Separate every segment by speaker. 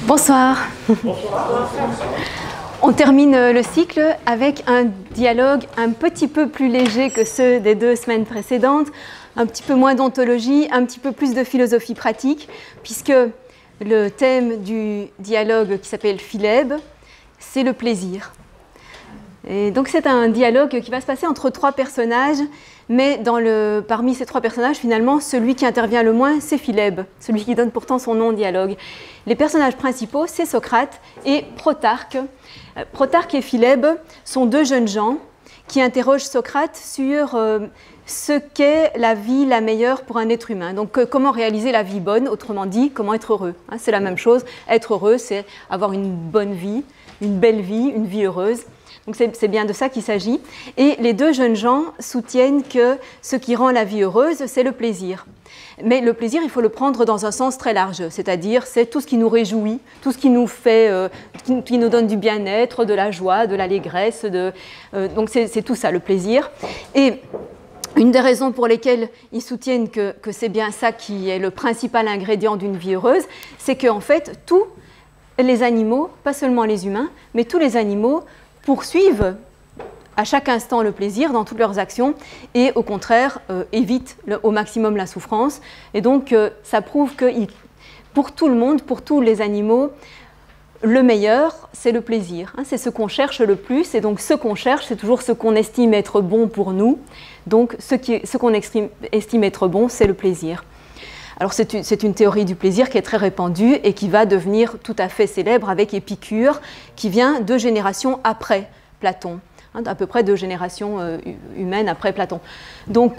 Speaker 1: Bonsoir. On termine le cycle avec un dialogue un petit peu plus léger que ceux des 2 semaines précédentes, un petit peu moins d'ontologie, un petit peu plus de philosophie pratique, puisque le thème du dialogue qui s'appelle Philèbe, c'est le plaisir. Et donc c'est un dialogue qui va se passer entre 3 personnages, mais parmi ces 3 personnages, finalement, celui qui intervient le moins, c'est Philèbe, celui qui donne pourtant son nom au dialogue. Les personnages principaux, c'est Socrate et Protarque. Protarque et Philèbe sont 2 jeunes gens qui interrogent Socrate sur ce qu'est la vie la meilleure pour un être humain. Donc comment réaliser la vie bonne, autrement dit, comment être heureux. C'est la même chose, être heureux, c'est avoir une bonne vie, une belle vie, une vie heureuse. Donc c'est bien de ça qu'il s'agit. Et les 2 jeunes gens soutiennent que ce qui rend la vie heureuse, c'est le plaisir. Mais le plaisir, il faut le prendre dans un sens très large, c'est-à-dire c'est tout ce qui nous réjouit, tout ce qui nous fait, qui nous donne du bien-être, de la joie, de l'allégresse. Donc c'est tout ça, le plaisir. Et une des raisons pour lesquelles ils soutiennent que c'est bien ça qui est le principal ingrédient d'une vie heureuse, c'est qu'en fait, tous les animaux, pas seulement les humains, mais tous les animaux poursuivent à chaque instant le plaisir dans toutes leurs actions et au contraire évitent au maximum la souffrance. Et donc ça prouve que pour tout le monde, pour tous les animaux, le meilleur, c'est le plaisir. C'est ce qu'on cherche le plus, et donc ce qu'on cherche, c'est toujours ce qu'on estime être bon pour nous. Donc ce qu'on estime être bon, c'est le plaisir. Alors c'est une théorie du plaisir qui est très répandue et qui va devenir tout à fait célèbre avec Épicure, qui vient 2 générations après Platon, à peu près 2 générations humaines après Platon. Donc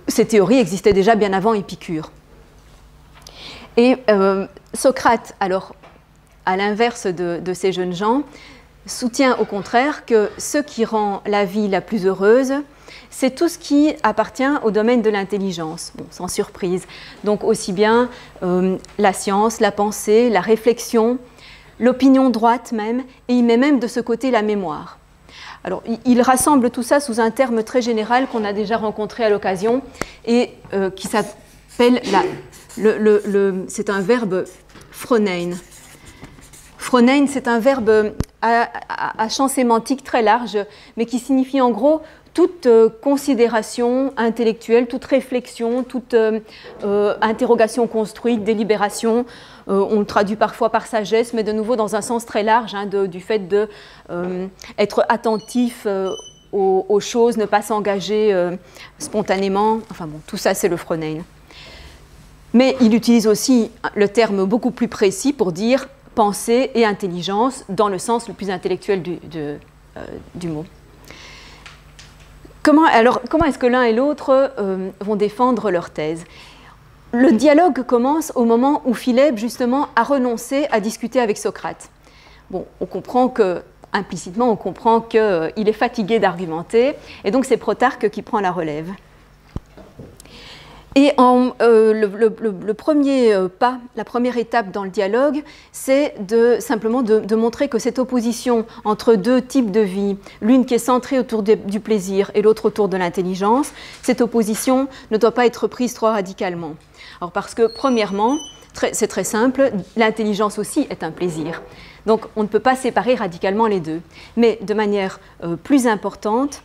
Speaker 1: ces théories existaient déjà bien avant Épicure. Et Socrate, alors à l'inverse de ces jeunes gens, soutient au contraire que ce qui rend la vie la plus heureuse, c'est tout ce qui appartient au domaine de l'intelligence, bon, sans surprise. Donc aussi bien la science, la pensée, la réflexion, l'opinion droite même, et il met même de ce côté la mémoire. Alors il rassemble tout ça sous un terme très général qu'on a déjà rencontré à l'occasion et qui s'appelle, c'est un verbe phronein. Phronein, c'est un verbe à champ sémantique très large, mais qui signifie en gros toute considération intellectuelle, toute réflexion, toute interrogation construite, délibération. On le traduit parfois par sagesse, mais de nouveau dans un sens très large, du fait d'être attentif aux choses, ne pas s'engager spontanément. Enfin bon, tout ça, c'est le phronein. Mais il utilise aussi le terme beaucoup plus précis pour dire pensée et intelligence dans le sens le plus intellectuel du mot. Comment est-ce que l'un et l'autre vont défendre leur thèse? Le dialogue commence au moment où Philèbe, justement, a renoncé à discuter avec Socrate. Bon, on comprend que, implicitement, on comprend qu'il est fatigué d'argumenter, et donc c'est Protarque qui prend la relève. Et le premier pas, la première étape dans le dialogue, c'est simplement de montrer que cette opposition entre 2 types de vie, l'une qui est centrée autour du plaisir et l'autre autour de l'intelligence, cette opposition ne doit pas être prise trop radicalement. Alors parce que, premièrement, c'est très simple, l'intelligence aussi est un plaisir. Donc on ne peut pas séparer radicalement les 2. Mais de manière plus importante,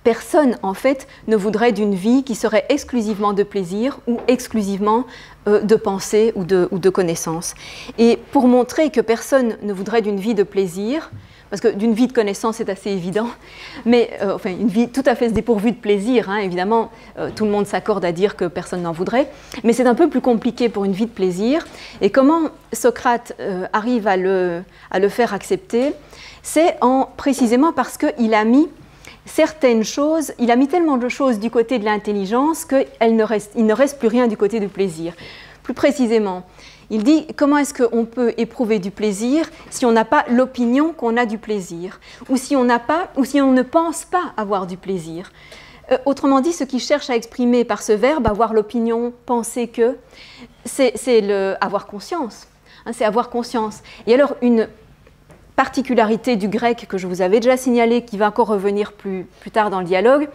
Speaker 1: personne, en fait, ne voudrait d'une vie qui serait exclusivement de plaisir ou exclusivement de pensée ou de connaissance. Et pour montrer que personne ne voudrait d'une vie de plaisir, parce que d'une vie de connaissance, c'est assez évident, mais enfin, une vie tout à fait dépourvue de plaisir, évidemment, tout le monde s'accorde à dire que personne n'en voudrait, mais c'est un peu plus compliqué pour une vie de plaisir. Et comment Socrate arrive à le faire accepter, c'est précisément parce qu'il a mis certaines choses, il a mis tellement de choses du côté de l'intelligence qu'il ne reste plus rien du côté du plaisir. Plus précisément, il dit comment est-ce qu'on peut éprouver du plaisir si on n'a pas l'opinion qu'on a du plaisir, ou si on ne pense pas avoir du plaisir. Autrement dit, ce qu'il cherche à exprimer par ce verbe, avoir l'opinion, penser que, c'est avoir conscience. C'est avoir conscience. Et alors, une particularité du grec que je vous avais déjà signalée, qui va encore revenir plus tard dans le dialogue,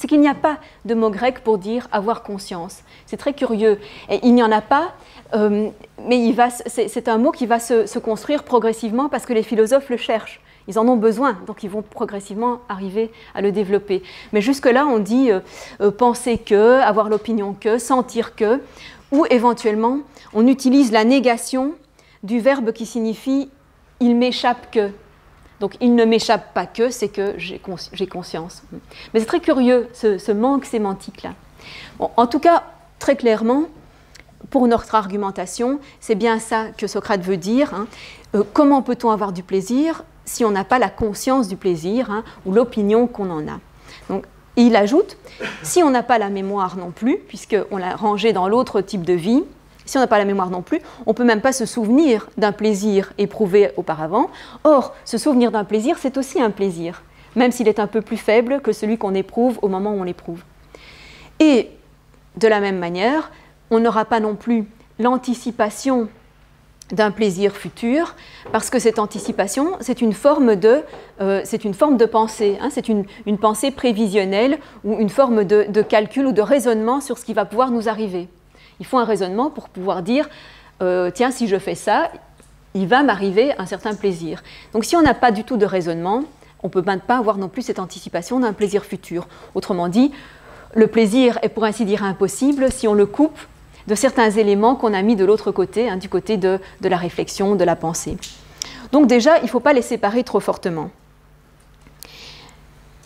Speaker 1: c'est qu'il n'y a pas de mot grec pour dire avoir conscience. C'est très curieux. Et il n'y en a pas, mais c'est un mot qui va se construire progressivement parce que les philosophes le cherchent. Ils en ont besoin, donc ils vont progressivement arriver à le développer. Mais jusque-là, on dit penser que, avoir l'opinion que, sentir que, ou éventuellement, on utilise la négation du verbe qui signifie « il m'échappe que ». Donc, il ne m'échappe pas que, c'est que j'ai conscience. Mais c'est très curieux, ce manque sémantique-là. Bon, en tout cas, très clairement, pour notre argumentation, c'est bien ça que Socrate veut dire. Comment peut-on avoir du plaisir si on n'a pas la conscience du plaisir, ou l'opinion qu'on en a. Donc, et il ajoute, si on n'a pas la mémoire non plus, puisqu'on l'a rangé dans l'autre type de vie, si on n'a pas la mémoire non plus, on ne peut même pas se souvenir d'un plaisir éprouvé auparavant. Or, se souvenir d'un plaisir, c'est aussi un plaisir, même s'il est un peu plus faible que celui qu'on éprouve au moment où on l'éprouve. Et de la même manière, on n'aura pas non plus l'anticipation d'un plaisir futur, parce que cette anticipation, c'est une forme de pensée, c'est une pensée prévisionnelle ou une forme de calcul ou de raisonnement sur ce qui va pouvoir nous arriver. Il faut un raisonnement pour pouvoir dire tiens, si je fais ça, il va m'arriver un certain plaisir. Donc si on n'a pas du tout de raisonnement, on ne peut pas avoir non plus cette anticipation d'un plaisir futur. Autrement dit, le plaisir est pour ainsi dire impossible si on le coupe de certains éléments qu'on a mis de l'autre côté, du côté de la réflexion, de la pensée. Donc déjà, il ne faut pas les séparer trop fortement.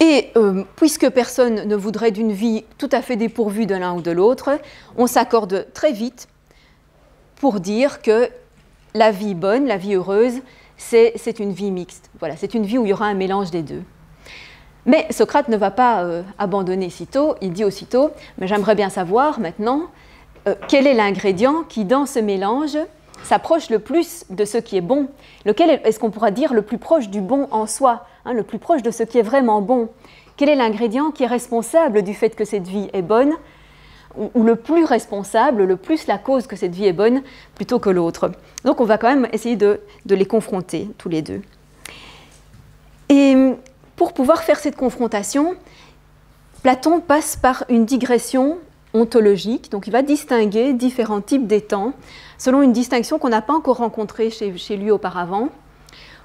Speaker 1: Et puisque personne ne voudrait d'une vie tout à fait dépourvue de l'un ou de l'autre, on s'accorde très vite pour dire que la vie bonne, la vie heureuse, c'est une vie mixte. Voilà, c'est une vie où il y aura un mélange des deux. Mais Socrate ne va pas abandonner sitôt, il dit aussitôt « mais j'aimerais bien savoir maintenant quel est l'ingrédient qui, dans ce mélange, s'approche le plus de ce qui est bon? Lequel est-ce qu'on pourra dire le plus proche du bon en soi, le plus proche de ce qui est vraiment bon? Quel est l'ingrédient qui est responsable du fait que cette vie est bonne, ou le plus responsable, le plus la cause que cette vie est bonne, plutôt que l'autre? Donc on va quand même essayer de les confronter, tous les deux. Et pour pouvoir faire cette confrontation, Platon passe par une digression ontologique, donc il va distinguer différents types d'étangs selon une distinction qu'on n'a pas encore rencontrée chez lui auparavant.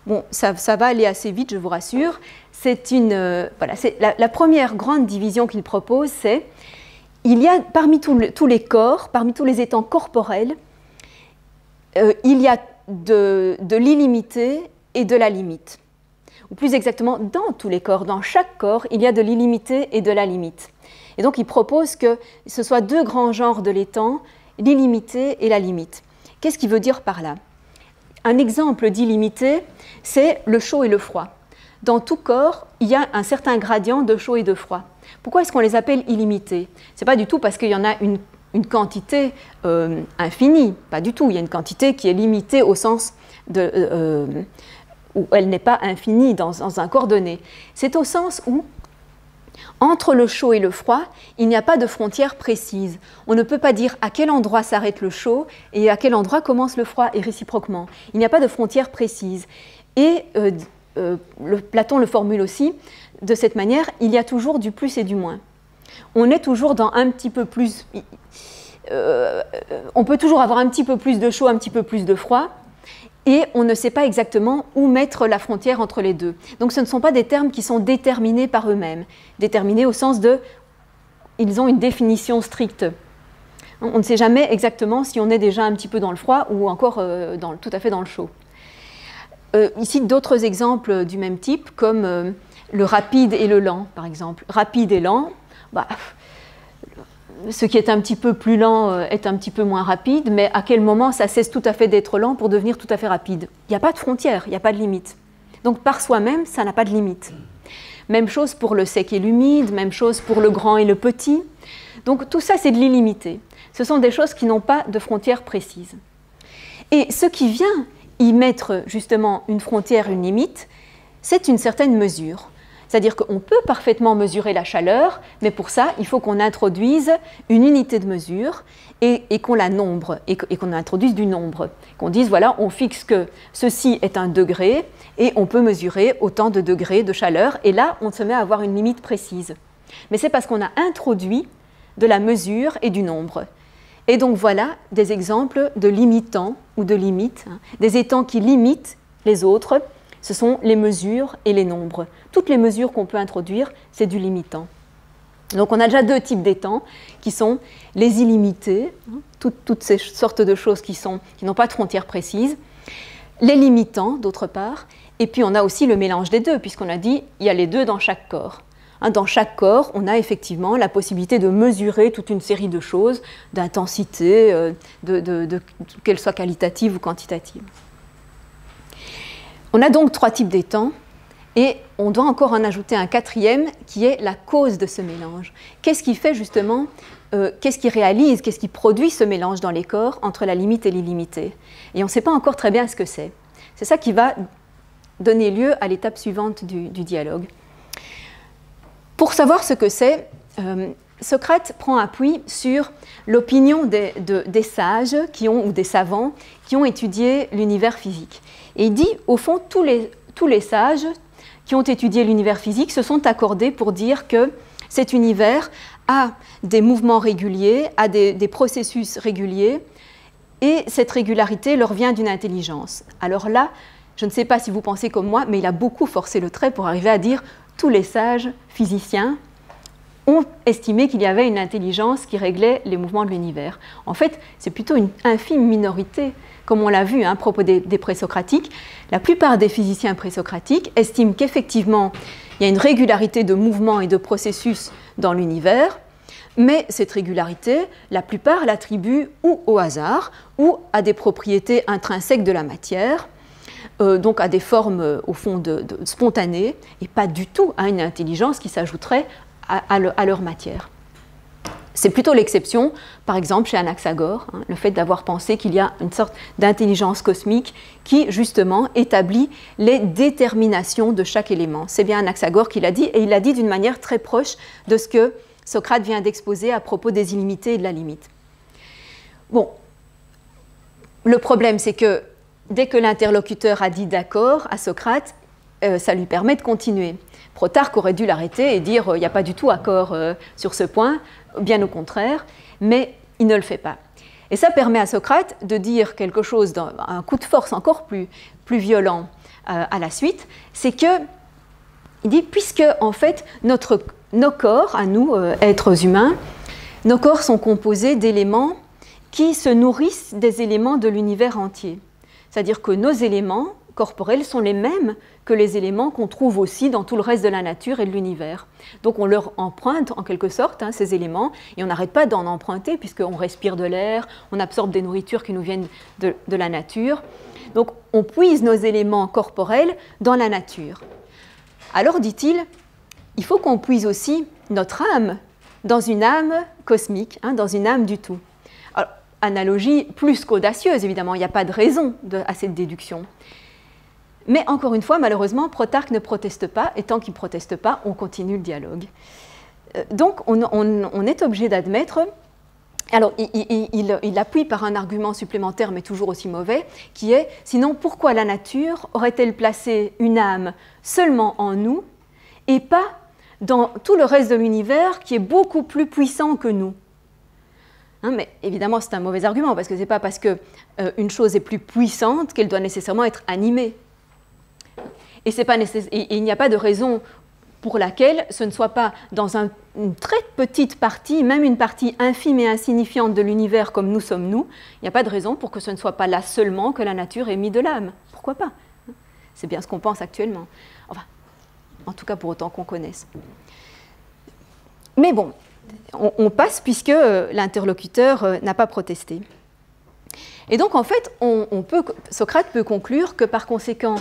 Speaker 1: Bon, ça va aller assez vite, je vous rassure. La première grande division qu'il propose, c'est il y a parmi tous les corps, parmi tous les étangs corporels, il y a de l'illimité et de la limite. Ou plus exactement, dans tous les corps, dans chaque corps, il y a de l'illimité et de la limite. Et donc, il propose que ce soit deux grands genres de l'étang, l'illimité et la limite. Qu'est-ce qu'il veut dire par là? Un exemple d'illimité, c'est le chaud et le froid. Dans tout corps, il y a un certain gradient de chaud et de froid. Pourquoi est-ce qu'on les appelle illimités? Ce n'est pas du tout parce qu'il y en a une quantité infinie, pas du tout. Il y a une quantité qui est limitée au sens où elle n'est pas infinie dans un corps donné. C'est au sens où, entre le chaud et le froid, il n'y a pas de frontière précise. On ne peut pas dire à quel endroit s'arrête le chaud et à quel endroit commence le froid, et réciproquement. Il n'y a pas de frontière précise. Et Platon le formule aussi de cette manière, il y a toujours du plus et du moins. On est toujours dans un petit peu plus... on peut toujours avoir un petit peu plus de chaud, un petit peu plus de froid, et on ne sait pas exactement où mettre la frontière entre les deux. Donc ce ne sont pas des termes qui sont déterminés par eux-mêmes, déterminés au sens de... ils ont une définition stricte. On ne sait jamais exactement si on est déjà un petit peu dans le froid ou encore tout à fait dans le chaud. Ici, d'autres exemples du même type, comme le rapide et le lent, par exemple. Rapide et lent, ce qui est un petit peu plus lent est un petit peu moins rapide, mais à quel moment ça cesse tout à fait d'être lent pour devenir tout à fait rapide? Il n'y a pas de frontière, il n'y a pas de limite. Donc par soi-même, ça n'a pas de limite. Même chose pour le sec et l'humide, même chose pour le grand et le petit. Donc tout ça, c'est de l'illimité. Ce sont des choses qui n'ont pas de frontière précise. Et ce qui vient y mettre justement une frontière, une limite, c'est une certaine mesure. C'est-à-dire qu'on peut parfaitement mesurer la chaleur, mais pour ça, il faut qu'on introduise une unité de mesure et qu'on la nombre, et qu'on introduise du nombre. Qu'on dise, voilà, on fixe que ceci est un degré, et on peut mesurer autant de degrés de chaleur, et là, on se met à avoir une limite précise. Mais c'est parce qu'on a introduit de la mesure et du nombre. Et donc voilà des exemples de limitants ou de limites, des étangs qui limitent les autres, ce sont les mesures et les nombres. Toutes les mesures qu'on peut introduire, c'est du limitant. Donc on a déjà deux types d'étangs qui sont les illimités, toutes ces sortes de choses qui n'ont pas de frontières précises, les limitants d'autre part, et puis on a aussi le mélange des deux, puisqu'on a dit qu'il y a les deux dans chaque corps. Dans chaque corps, on a effectivement la possibilité de mesurer toute une série de choses, d'intensité, qu'elles soient qualitatives ou quantitatives. On a donc trois types d'étangs, et on doit encore en ajouter un quatrième qui est la cause de ce mélange. Qu'est-ce qui fait justement, qu'est-ce qui réalise, qu'est-ce qui produit ce mélange dans les corps entre la limite et l'illimité? Et on ne sait pas encore très bien ce que c'est. C'est ça qui va donner lieu à l'étape suivante du dialogue. Pour savoir ce que c'est, Socrate prend appui sur l'opinion des sages ou des savants qui ont étudié l'univers physique. Et il dit, au fond, tous les sages qui ont étudié l'univers physique se sont accordés pour dire que cet univers a des mouvements réguliers, a des processus réguliers, et cette régularité leur vient d'une intelligence. Alors là, je ne sais pas si vous pensez comme moi, mais il a beaucoup forcé le trait pour arriver à dire tous les sages physiciens ont estimé qu'il y avait une intelligence qui réglait les mouvements de l'univers. En fait, c'est plutôt une infime minorité, comme on l'a vu à propos des présocratiques. La plupart des physiciens présocratiques estiment qu'effectivement, il y a une régularité de mouvements et de processus dans l'univers, mais cette régularité, la plupart l'attribuent ou au hasard, ou à des propriétés intrinsèques de la matière, donc à des formes au fond spontanées, et pas du tout à une intelligence qui s'ajouterait à leur matière. C'est plutôt l'exception, par exemple chez Anaxagore, le fait d'avoir pensé qu'il y a une sorte d'intelligence cosmique qui justement établit les déterminations de chaque élément. C'est bien Anaxagore qui l'a dit, et il l'a dit d'une manière très proche de ce que Socrate vient d'exposer à propos des illimités et de la limite. Bon, le problème c'est que dès que l'interlocuteur a dit d'accord à Socrate, ça lui permet de continuer. Protarque aurait dû l'arrêter et dire il n'y a pas du tout accord sur ce point, bien au contraire, mais il ne le fait pas. Et ça permet à Socrate de dire quelque chose, un coup de force encore plus violent à la suite, c'est que il dit puisque en fait nos corps, à nous êtres humains, nos corps sont composés d'éléments qui se nourrissent des éléments de l'univers entier. C'est-à-dire que nos éléments corporels sont les mêmes que les éléments qu'on trouve aussi dans tout le reste de la nature et de l'univers. Donc on leur emprunte en quelque sorte ces éléments, et on n'arrête pas d'en emprunter puisqu'on respire de l'air, on absorbe des nourritures qui nous viennent de la nature. Donc on puise nos éléments corporels dans la nature. Alors dit-il, il faut qu'on puise aussi notre âme dans une âme cosmique, dans une âme du tout. Alors, analogie plus qu'audacieuse, évidemment, il n'y a pas de raison à cette déduction. Mais encore une fois, malheureusement, Protarque ne proteste pas, et tant qu'il ne proteste pas, on continue le dialogue. Donc, on est obligé d'admettre, alors il appuie par un argument supplémentaire, mais toujours aussi mauvais, qui est, sinon, pourquoi la nature aurait-elle placé une âme seulement en nous, et pas dans tout le reste de l'univers qui est beaucoup plus puissant que nous? Mais évidemment, c'est un mauvais argument, parce que ce n'est pas parce qu'une chose est plus puissante qu'elle doit nécessairement être animée. Et il n'y a pas de raison pour laquelle ce ne soit pas dans une très petite partie, même une partie infime et insignifiante de l'univers comme nous sommes nous, il n'y a pas de raison pour que ce ne soit pas là seulement que la nature ait mis de l'âme. Pourquoi pas? C'est bien ce qu'on pense actuellement. Enfin, en tout cas pour autant qu'on connaisse. Mais bon, on passe puisque l'interlocuteur n'a pas protesté. Et donc en fait, Socrate peut conclure que par conséquent,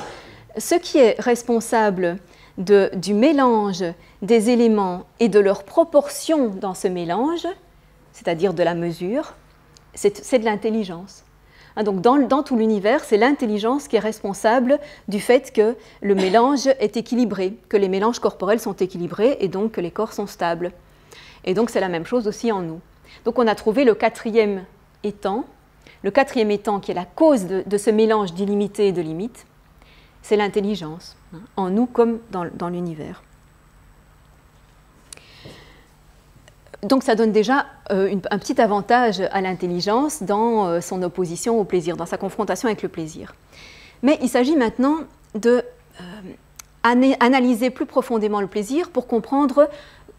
Speaker 1: ce qui est responsable du mélange des éléments et de leur proportion dans ce mélange, c'est-à-dire de la mesure, c'est de l'intelligence. Donc dans tout l'univers, c'est l'intelligence qui est responsable du fait que le mélange est équilibré, que les mélanges corporels sont équilibrés et donc que les corps sont stables. Et donc c'est la même chose aussi en nous. Donc on a trouvé le quatrième étang qui est la cause de ce mélange d'illimité et de limite, c'est l'intelligence, en nous comme dans l'univers. Donc ça donne déjà un petit avantage à l'intelligence dans son opposition au plaisir, dans sa confrontation avec le plaisir. Mais il s'agit maintenant de analyser plus profondément le plaisir pour comprendre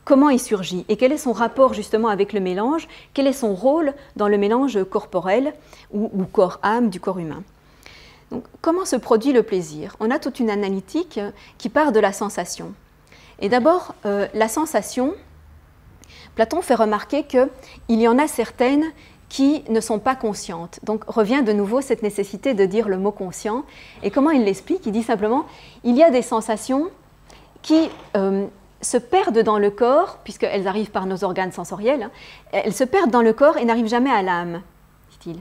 Speaker 1: comment il surgit et quel est son rapport justement avec le mélange, quel est son rôle dans le mélange corporel ou corps-âme du corps humain. Donc, comment se produit le plaisir? On a toute une analytique qui part de la sensation. Et d'abord, la sensation, Platon fait remarquer qu'il y en a certaines qui ne sont pas conscientes. Donc revient de nouveau cette nécessité de dire le mot conscient. Et comment il l'explique? Il dit simplement, il y a des sensations qui se perdent dans le corps, puisqu'elles arrivent par nos organes sensoriels, hein, elles se perdent dans le corps et n'arrivent jamais à l'âme, dit-il.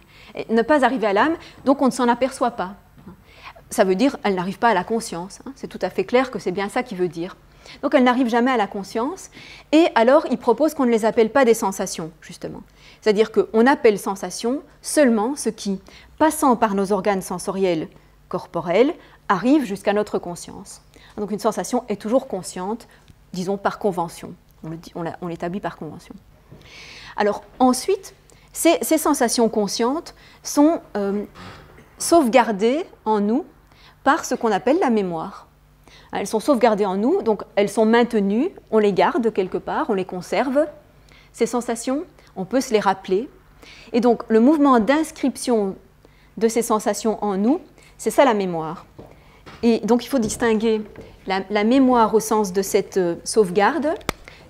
Speaker 1: Ne pas arriver à l'âme, donc on ne s'en aperçoit pas. Ça veut dire qu'elles n'arrivent pas à la conscience. Hein. C'est tout à fait clair que c'est bien ça qu'il veut dire. Donc elles n'arrivent jamais à la conscience, et alors il propose qu'on ne les appelle pas des sensations, justement. C'est-à-dire qu'on appelle sensations seulement ce qui, passant par nos organes sensoriels corporels, arrive jusqu'à notre conscience. Donc une sensation est toujours consciente, disons par convention. On l'établit par convention. Alors ensuite, ces sensations conscientes sont sauvegardées en nous par ce qu'on appelle la mémoire. Elles sont sauvegardées en nous, donc elles sont maintenues, on les garde quelque part, on les conserve. Ces sensations, on peut se les rappeler. Et donc le mouvement d'inscription de ces sensations en nous, c'est ça la mémoire. Et donc il faut distinguer la mémoire au sens de cette sauvegarde,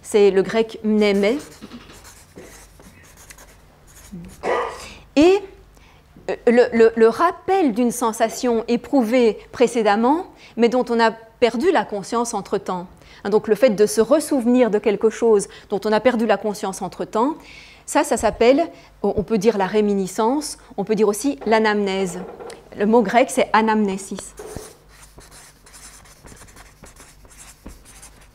Speaker 1: c'est le grec mnémé, et le rappel d'une sensation éprouvée précédemment, mais dont on a perdu la conscience entre-temps. Donc le fait de se ressouvenir de quelque chose dont on a perdu la conscience entre-temps, ça s'appelle, on peut dire la réminiscence, on peut dire aussi l'anamnèse. Le mot grec, c'est anamnesis.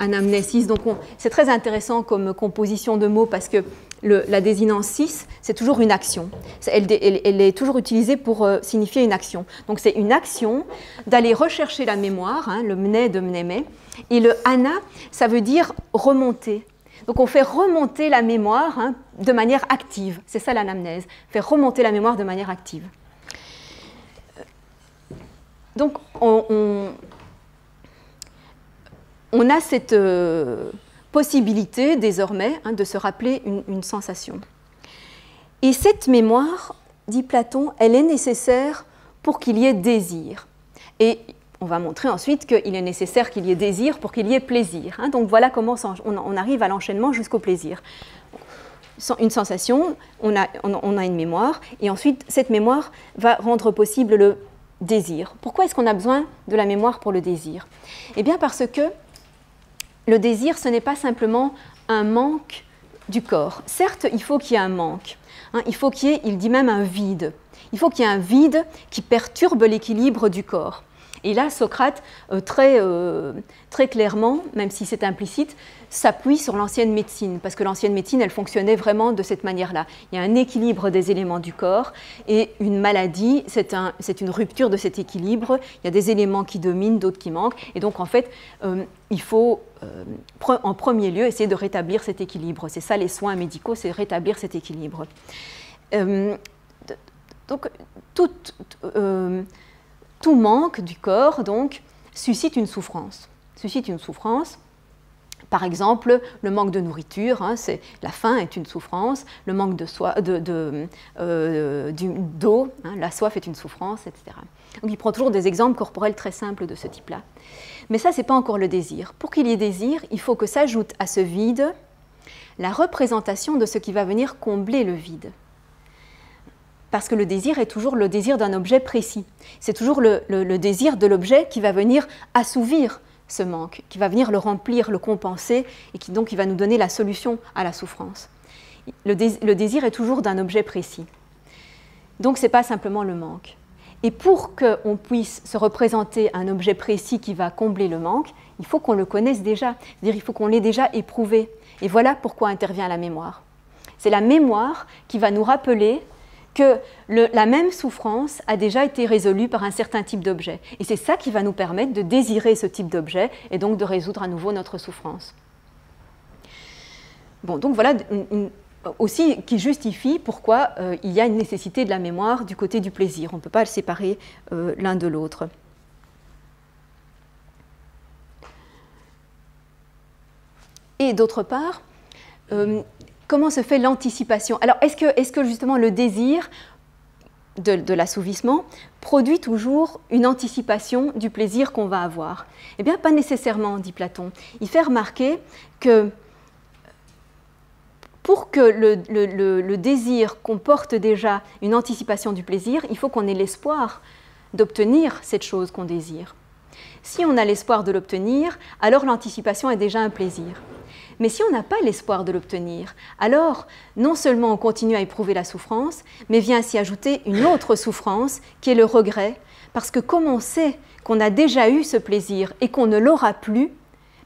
Speaker 1: Anamnesis, donc c'est très intéressant comme composition de mots parce que la désinence cis, c'est toujours une action. Elle est toujours utilisée pour signifier une action. Donc c'est une action d'aller rechercher la mémoire, hein, le mné de mnémé, et le ana, ça veut dire remonter. Donc on fait remonter la mémoire hein, de manière active. C'est ça l'anamnèse, faire remonter la mémoire de manière active. Donc on a cette possibilité désormais hein, de se rappeler une sensation. Et cette mémoire, dit Platon, elle est nécessaire pour qu'il y ait désir. Et on va montrer ensuite qu'il est nécessaire qu'il y ait désir pour qu'il y ait plaisir. Hein. Donc voilà comment on arrive à l'enchaînement jusqu'au plaisir. Une sensation, on a une mémoire, et ensuite cette mémoire va rendre possible le désir. Pourquoi est-ce qu'on a besoin de la mémoire pour le désir? Eh bien parce que le désir, ce n'est pas simplement un manque du corps. Certes, il faut qu'il y ait un manque. Hein, il faut qu'il y ait, il dit même un vide. Il faut qu'il y ait un vide qui perturbe l'équilibre du corps. Et là, Socrate, très clairement, même si c'est implicite, s'appuie sur l'ancienne médecine, parce que l'ancienne médecine, elle fonctionnait vraiment de cette manière-là. Il y a un équilibre des éléments du corps, et une maladie, c'est une rupture de cet équilibre. Il y a des éléments qui dominent, d'autres qui manquent, et donc en fait, il faut en premier lieu essayer de rétablir cet équilibre. C'est ça les soins médicaux, c'est rétablir cet équilibre. Donc, tout manque du corps donc, suscite une souffrance. Par exemple, le manque de nourriture, hein, la faim est une souffrance, le manque d'eau, hein, la soif est une souffrance, etc. Donc il prend toujours des exemples corporels très simples de ce type-là. Mais ça, ce n'est pas encore le désir. Pour qu'il y ait désir, il faut que s'ajoute à ce vide la représentation de ce qui va venir combler le vide. Parce que le désir est toujours le désir d'un objet précis. C'est toujours le désir de l'objet qui va venir assouvir ce manque, qui va venir le remplir, le compenser, et qui donc il va nous donner la solution à la souffrance. Le désir est toujours d'un objet précis. Donc ce n'est pas simplement le manque. Et pour qu'on puisse se représenter un objet précis qui va combler le manque, il faut qu'on le connaisse déjà, c'est-à-dire il faut qu'on l'ait déjà éprouvé. Et voilà pourquoi intervient la mémoire. C'est la mémoire qui va nous rappeler que la même souffrance a déjà été résolue par un certain type d'objet. Et c'est ça qui va nous permettre de désirer ce type d'objet et donc de résoudre à nouveau notre souffrance. Bon, donc voilà aussi qui justifie pourquoi il y a une nécessité de la mémoire du côté du plaisir. On ne peut pas le séparer l'un de l'autre. Et d'autre part, comment se fait l'anticipation? Alors, est-ce que justement le désir de l'assouvissement produit toujours une anticipation du plaisir qu'on va avoir? Eh bien, pas nécessairement, dit Platon. Il fait remarquer que pour que le désir comporte déjà une anticipation du plaisir, il faut qu'on ait l'espoir d'obtenir cette chose qu'on désire. Si on a l'espoir de l'obtenir, alors l'anticipation est déjà un plaisir. Mais si on n'a pas l'espoir de l'obtenir, alors non seulement on continue à éprouver la souffrance, mais vient s'y ajouter une autre souffrance qui est le regret, parce que comme on sait qu'on a déjà eu ce plaisir et qu'on ne l'aura plus,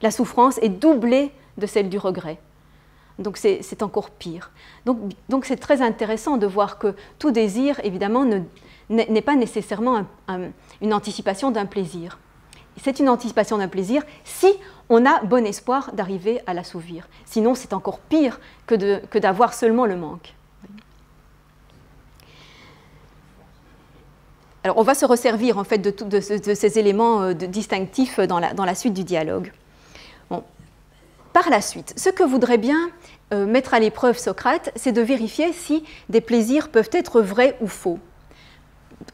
Speaker 1: la souffrance est doublée de celle du regret. Donc c'est encore pire. Donc c'est très intéressant de voir que tout désir, évidemment, n'est pas nécessairement une anticipation d'un plaisir. C'est une anticipation d'un plaisir si on a bon espoir d'arriver à l'assouvir. Sinon, c'est encore pire que d'avoir seulement le manque. Alors, on va se resservir en fait de ces éléments distinctifs dans la suite du dialogue. Bon. Par la suite, ce que voudrait bien mettre à l'épreuve Socrate, c'est de vérifier si des plaisirs peuvent être vrais ou faux.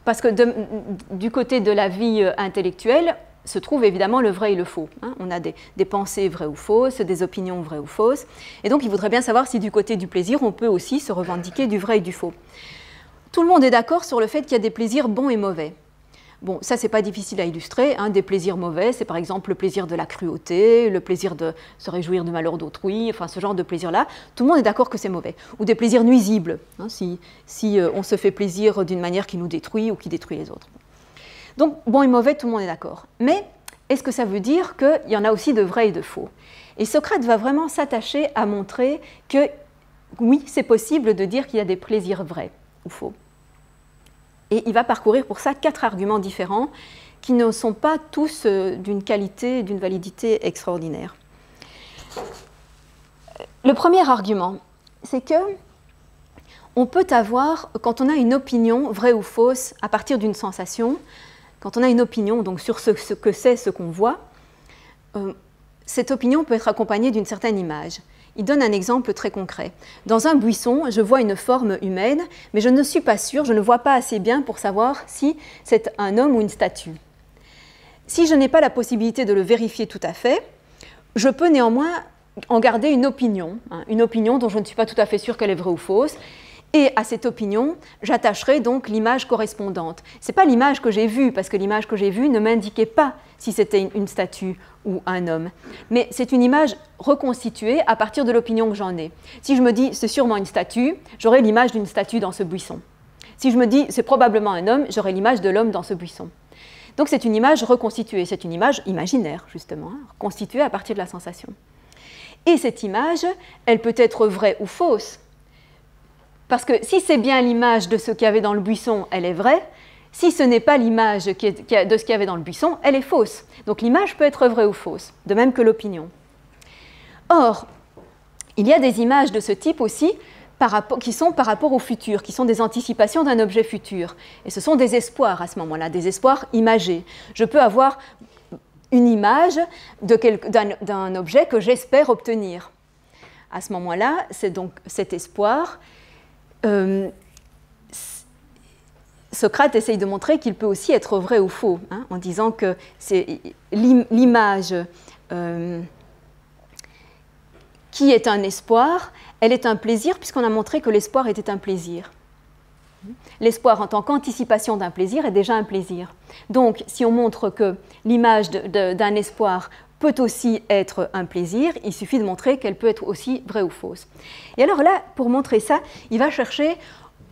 Speaker 1: Parce que du côté de la vie intellectuelle, se trouve évidemment le vrai et le faux. On a des pensées vraies ou fausses, des opinions vraies ou fausses. Et donc, il voudrait bien savoir si du côté du plaisir, on peut aussi se revendiquer du vrai et du faux. Tout le monde est d'accord sur le fait qu'il y a des plaisirs bons et mauvais. Bon, ça, c'est pas difficile à illustrer. Des plaisirs mauvais, c'est par exemple le plaisir de la cruauté, le plaisir de se réjouir du malheur d'autrui, enfin ce genre de plaisir-là. Tout le monde est d'accord que c'est mauvais. Ou des plaisirs nuisibles, si on se fait plaisir d'une manière qui nous détruit ou qui détruit les autres. Donc, bon et mauvais, tout le monde est d'accord. Mais est-ce que ça veut dire qu'il y en a aussi de vrais et de faux? Et Socrate va vraiment s'attacher à montrer que, oui, c'est possible de dire qu'il y a des plaisirs vrais ou faux. Et il va parcourir pour ça 4 arguments différents qui ne sont pas tous d'une qualité, d'une validité extraordinaire. Le premier argument, c'est que on peut avoir, quand on a une opinion vraie ou fausse à partir d'une sensation, quand on a une opinion donc, sur ce que c'est, ce qu'on voit, cette opinion peut être accompagnée d'une certaine image. Il donne un exemple très concret. Dans un buisson, je vois une forme humaine, mais je ne suis pas sûre, je ne vois pas assez bien pour savoir si c'est un homme ou une statue. Si je n'ai pas la possibilité de le vérifier tout à fait, je peux néanmoins en garder une opinion dont je ne suis pas tout à fait sûre qu'elle est vraie ou fausse. Et à cette opinion, j'attacherai donc l'image correspondante. Ce n'est pas l'image que j'ai vue, parce que l'image que j'ai vue ne m'indiquait pas si c'était une statue ou un homme. Mais c'est une image reconstituée à partir de l'opinion que j'en ai. Si je me dis c'est sûrement une statue, j'aurai l'image d'une statue dans ce buisson. Si je me dis c'est probablement un homme, j'aurai l'image de l'homme dans ce buisson. Donc c'est une image reconstituée, c'est une image imaginaire justement, constituée à partir de la sensation. Et cette image, elle peut être vraie ou fausse. Parce que si c'est bien l'image de ce qu'il y avait dans le buisson, elle est vraie. Si ce n'est pas l'image de ce qu'il y avait dans le buisson, elle est fausse. Donc l'image peut être vraie ou fausse, de même que l'opinion. Or, il y a des images de ce type aussi qui sont par rapport au futur, qui sont des anticipations d'un objet futur. Et ce sont des espoirs à ce moment-là, des espoirs imagés. Je peux avoir une image d'un objet que j'espère obtenir. À ce moment-là, c'est donc cet espoir. Socrate essaye de montrer qu'il peut aussi être vrai ou faux, en disant que c'est l'image qui est un espoir, elle est un plaisir, puisqu'on a montré que l'espoir était un plaisir. L'espoir en tant qu'anticipation d'un plaisir est déjà un plaisir. Donc, si on montre que l'image d'un espoir peut aussi être un plaisir, il suffit de montrer qu'elle peut être aussi vraie ou fausse. Et alors là, pour montrer ça, il va chercher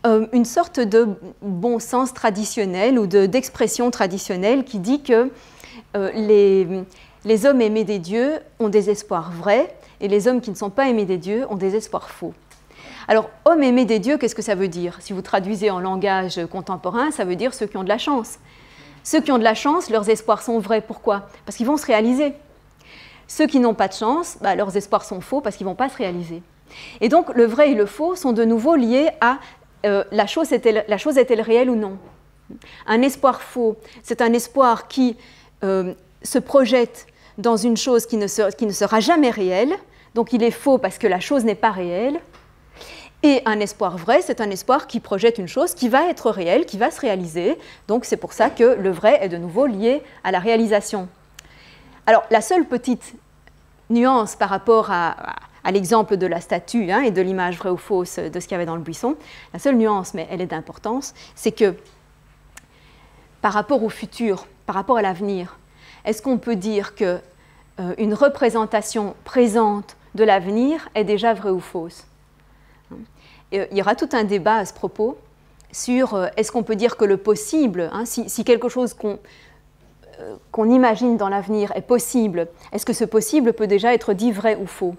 Speaker 1: une sorte de bon sens traditionnel ou d'expression traditionnelle qui dit que les hommes aimés des dieux ont des espoirs vrais et les hommes qui ne sont pas aimés des dieux ont des espoirs faux. Alors, hommes aimés des dieux, qu'est-ce que ça veut dire? Si vous traduisez en langage contemporain, ça veut dire ceux qui ont de la chance. Ceux qui ont de la chance, leurs espoirs sont vrais. Pourquoi? Parce qu'ils vont se réaliser. Ceux qui n'ont pas de chance, leurs espoirs sont faux parce qu'ils ne vont pas se réaliser. Et donc le vrai et le faux sont de nouveau liés à la chose est-elle réelle ou non. Un espoir faux, c'est un espoir qui se projette dans une chose qui ne sera jamais réelle, donc il est faux parce que la chose n'est pas réelle. Et un espoir vrai, c'est un espoir qui projette une chose qui va être réelle, qui va se réaliser. Donc c'est pour ça que le vrai est de nouveau lié à la réalisation. Alors la seule petite nuance par rapport à l'exemple de la statue et de l'image vraie ou fausse de ce qu'il y avait dans le buisson, la seule nuance, mais elle est d'importance, c'est que par rapport au futur, par rapport à l'avenir, est-ce qu'on peut dire qu'une représentation présente de l'avenir est déjà vraie ou fausse? Il y aura tout un débat à ce propos sur est-ce qu'on peut dire que le possible, si quelque chose qu'on imagine dans l'avenir est possible, est-ce que ce possible peut déjà être dit vrai ou faux?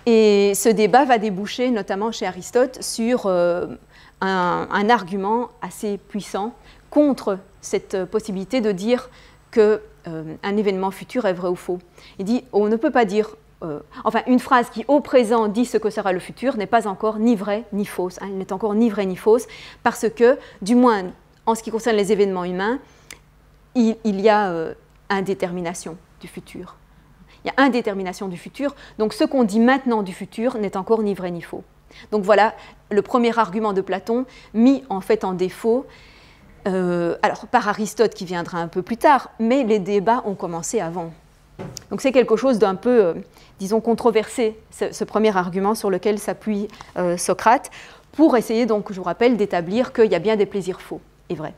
Speaker 1: Et ce débat va déboucher, notamment chez Aristote, sur un argument assez puissant contre cette possibilité de dire qu'un événement futur est vrai ou faux. Il dit on ne peut pas dire enfin, une phrase qui au présent dit ce que sera le futur n'est pas encore ni vraie ni fausse. Elle n'est encore ni vraie ni fausse parce que, du moins en ce qui concerne les événements humains, il y a indétermination du futur. Il y a indétermination du futur, donc ce qu'on dit maintenant du futur n'est encore ni vrai ni faux. Donc voilà le premier argument de Platon mis en fait en défaut, alors par Aristote qui viendra un peu plus tard, mais les débats ont commencé avant. Donc c'est quelque chose d'un peu, disons, controversé, ce premier argument sur lequel s'appuie Socrate, pour essayer donc, je vous rappelle, d'établir qu'il y a bien des plaisirs faux et vrais.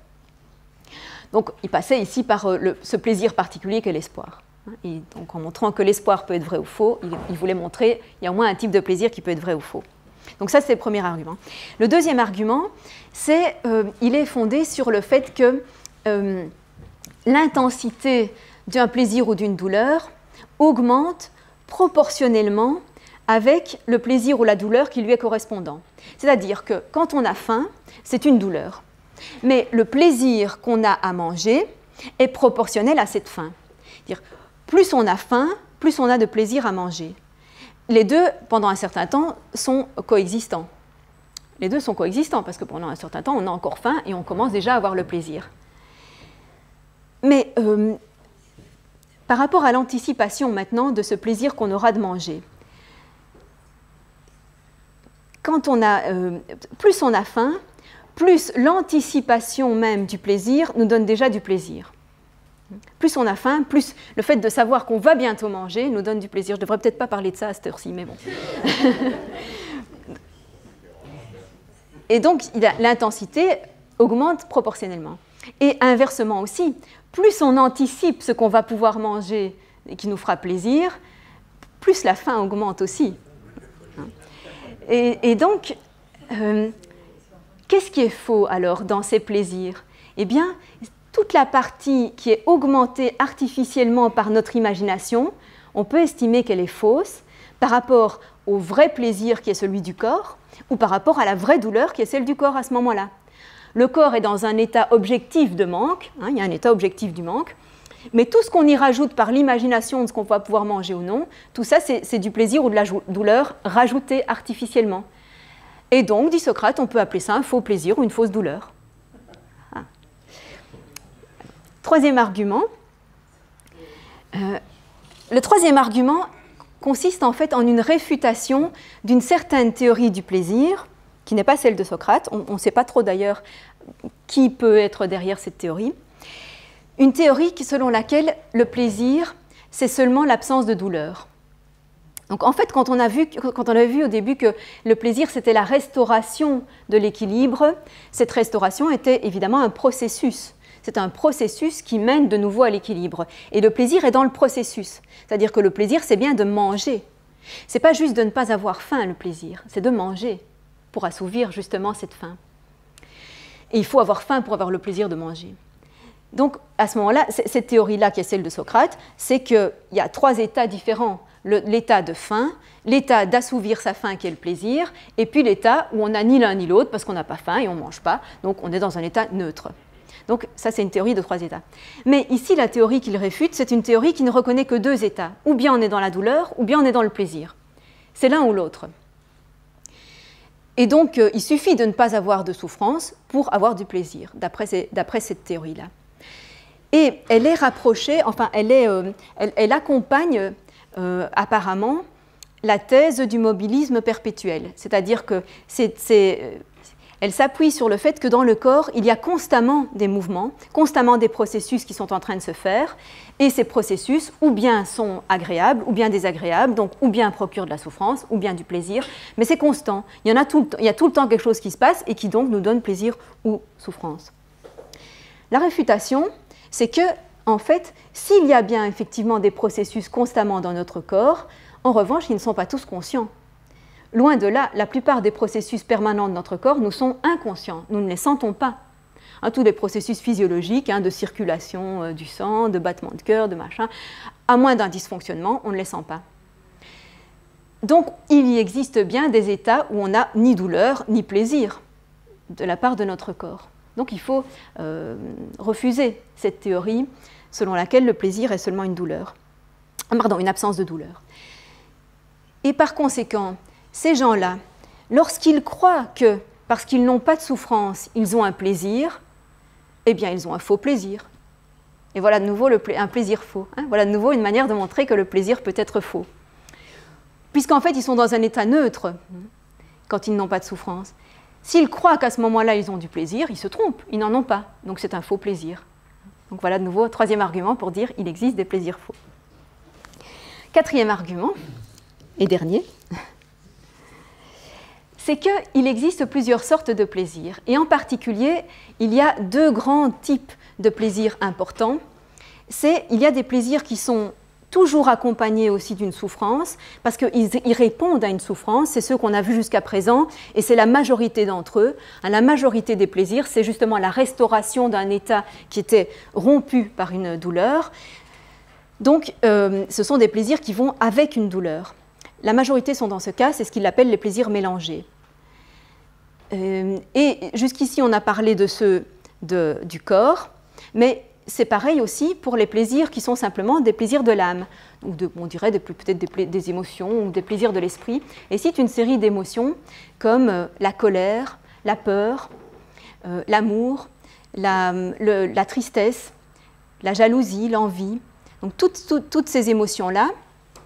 Speaker 1: Donc il passait ici par ce plaisir particulier qu'est l'espoir. Et donc en montrant que l'espoir peut être vrai ou faux, il voulait montrer qu'il y a au moins un type de plaisir qui peut être vrai ou faux. Donc ça c'est le premier argument. Le deuxième argument, il est fondé sur le fait que l'intensité d'un plaisir ou d'une douleur augmente proportionnellement avec le plaisir ou la douleur qui lui est correspondant. C'est-à-dire que quand on a faim, c'est une douleur. Mais le plaisir qu'on a à manger est proportionnel à cette faim. C'est-à-dire, plus on a faim, plus on a de plaisir à manger. Les deux, pendant un certain temps, sont coexistants. Les deux sont coexistants parce que pendant un certain temps, on a encore faim et on commence déjà à avoir le plaisir. Mais par rapport à l'anticipation maintenant de ce plaisir qu'on aura de manger, plus on a faim, plus l'anticipation même du plaisir nous donne déjà du plaisir. Plus on a faim, plus le fait de savoir qu'on va bientôt manger nous donne du plaisir. Je ne devrais peut-être pas parler de ça à cette heure-ci, mais bon. Et donc, l'intensité augmente proportionnellement. Et inversement aussi, plus on anticipe ce qu'on va pouvoir manger et qui nous fera plaisir, plus la faim augmente aussi. Et donc, qu'est-ce qui est faux alors dans ces plaisirs? Eh bien, toute la partie qui est augmentée artificiellement par notre imagination, on peut estimer qu'elle est fausse par rapport au vrai plaisir qui est celui du corps ou par rapport à la vraie douleur qui est celle du corps à ce moment-là. Le corps est dans un état objectif de manque, il y a un état objectif du manque, mais tout ce qu'on y rajoute par l'imagination de ce qu'on va pouvoir manger ou non, tout ça c'est du plaisir ou de la douleur rajouté artificiellement. Et donc, dit Socrate, on peut appeler ça un faux plaisir ou une fausse douleur. Troisième argument. Le troisième argument consiste en fait en une réfutation d'une certaine théorie du plaisir, qui n'est pas celle de Socrate. On ne sait pas trop d'ailleurs qui peut être derrière cette théorie. Une théorie selon laquelle le plaisir, c'est seulement l'absence de douleur. Donc en fait, quand on a vu au début que le plaisir, c'était la restauration de l'équilibre, cette restauration était évidemment un processus. C'est un processus qui mène de nouveau à l'équilibre. Et le plaisir est dans le processus. C'est-à-dire que le plaisir, c'est bien de manger. Ce n'est pas juste de ne pas avoir faim, le plaisir, c'est de manger pour assouvir justement cette faim. Et il faut avoir faim pour avoir le plaisir de manger. Donc, à ce moment-là, cette théorie-là, qui est celle de Socrate, c'est qu'il y a trois états différents. L'état de faim, l'état d'assouvir sa faim, qui est le plaisir, et puis l'état où on n'a ni l'un ni l'autre, parce qu'on n'a pas faim et on ne mange pas, donc on est dans un état neutre. Donc ça, c'est une théorie de trois états. Mais ici, la théorie qu'il réfute, c'est une théorie qui ne reconnaît que deux états. Ou bien on est dans la douleur, ou bien on est dans le plaisir. c'est l'un ou l'autre. Et donc, il suffit de ne pas avoir de souffrance pour avoir du plaisir, d'après cette théorie-là. Et elle est rapprochée, enfin, elle accompagne apparemment la thèse du mobilisme perpétuel. C'est-à-dire que elle s'appuie sur le fait que dans le corps, il y a constamment des mouvements, constamment des processus qui sont en train de se faire, et ces processus ou bien sont agréables, ou bien désagréables, donc ou bien procurent de la souffrance, ou bien du plaisir, mais c'est constant. Il y a tout le temps quelque chose qui se passe et qui donc nous donne plaisir ou souffrance. La réfutation, c'est que, en fait, s'il y a bien effectivement des processus constamment dans notre corps, en revanche, ils ne sont pas tous conscients. Loin de là, la plupart des processus permanents de notre corps nous sont inconscients, nous ne les sentons pas. Tous les processus physiologiques, de circulation du sang, de battement de cœur, de machin, à moins d'un dysfonctionnement, on ne les sent pas. Donc, il y existe bien des états où on n'a ni douleur ni plaisir de la part de notre corps. Donc, il faut refuser cette théorie selon laquelle le plaisir est seulement une douleur. Pardon, une absence de douleur. Et par conséquent, ces gens-là, lorsqu'ils croient que, parce qu'ils n'ont pas de souffrance, ils ont un plaisir, eh bien, ils ont un faux plaisir. Et voilà de nouveau un plaisir faux. Voilà de nouveau une manière de montrer que le plaisir peut être faux. Puisqu'en fait, ils sont dans un état neutre quand ils n'ont pas de souffrance. S'ils croient qu'à ce moment-là, ils ont du plaisir, ils se trompent, ils n'en ont pas. Donc, c'est un faux plaisir. Donc, voilà de nouveau, troisième argument pour dire qu'il existe des plaisirs faux. Quatrième argument, et dernier, c'est qu'il existe plusieurs sortes de plaisirs. Et en particulier, il y a deux grands types de plaisirs importants. Il y a des plaisirs qui sont toujours accompagnés aussi d'une souffrance, parce qu'ils répondent à une souffrance, c'est ceux qu'on a vus jusqu'à présent, et c'est la majorité d'entre eux. La majorité des plaisirs, c'est justement la restauration d'un état qui était rompu par une douleur. Donc, ce sont des plaisirs qui vont avec une douleur. La majorité sont dans ce cas, c'est ce qu'il appelle les plaisirs mélangés. Et jusqu'ici, on a parlé de ceux du corps, mais c'est pareil aussi pour les plaisirs qui sont simplement des plaisirs de l'âme, ou on dirait peut-être des émotions ou des plaisirs de l'esprit. Et c'est une série d'émotions comme la colère, la peur, l'amour, la tristesse, la jalousie, l'envie. Donc toutes ces émotions-là,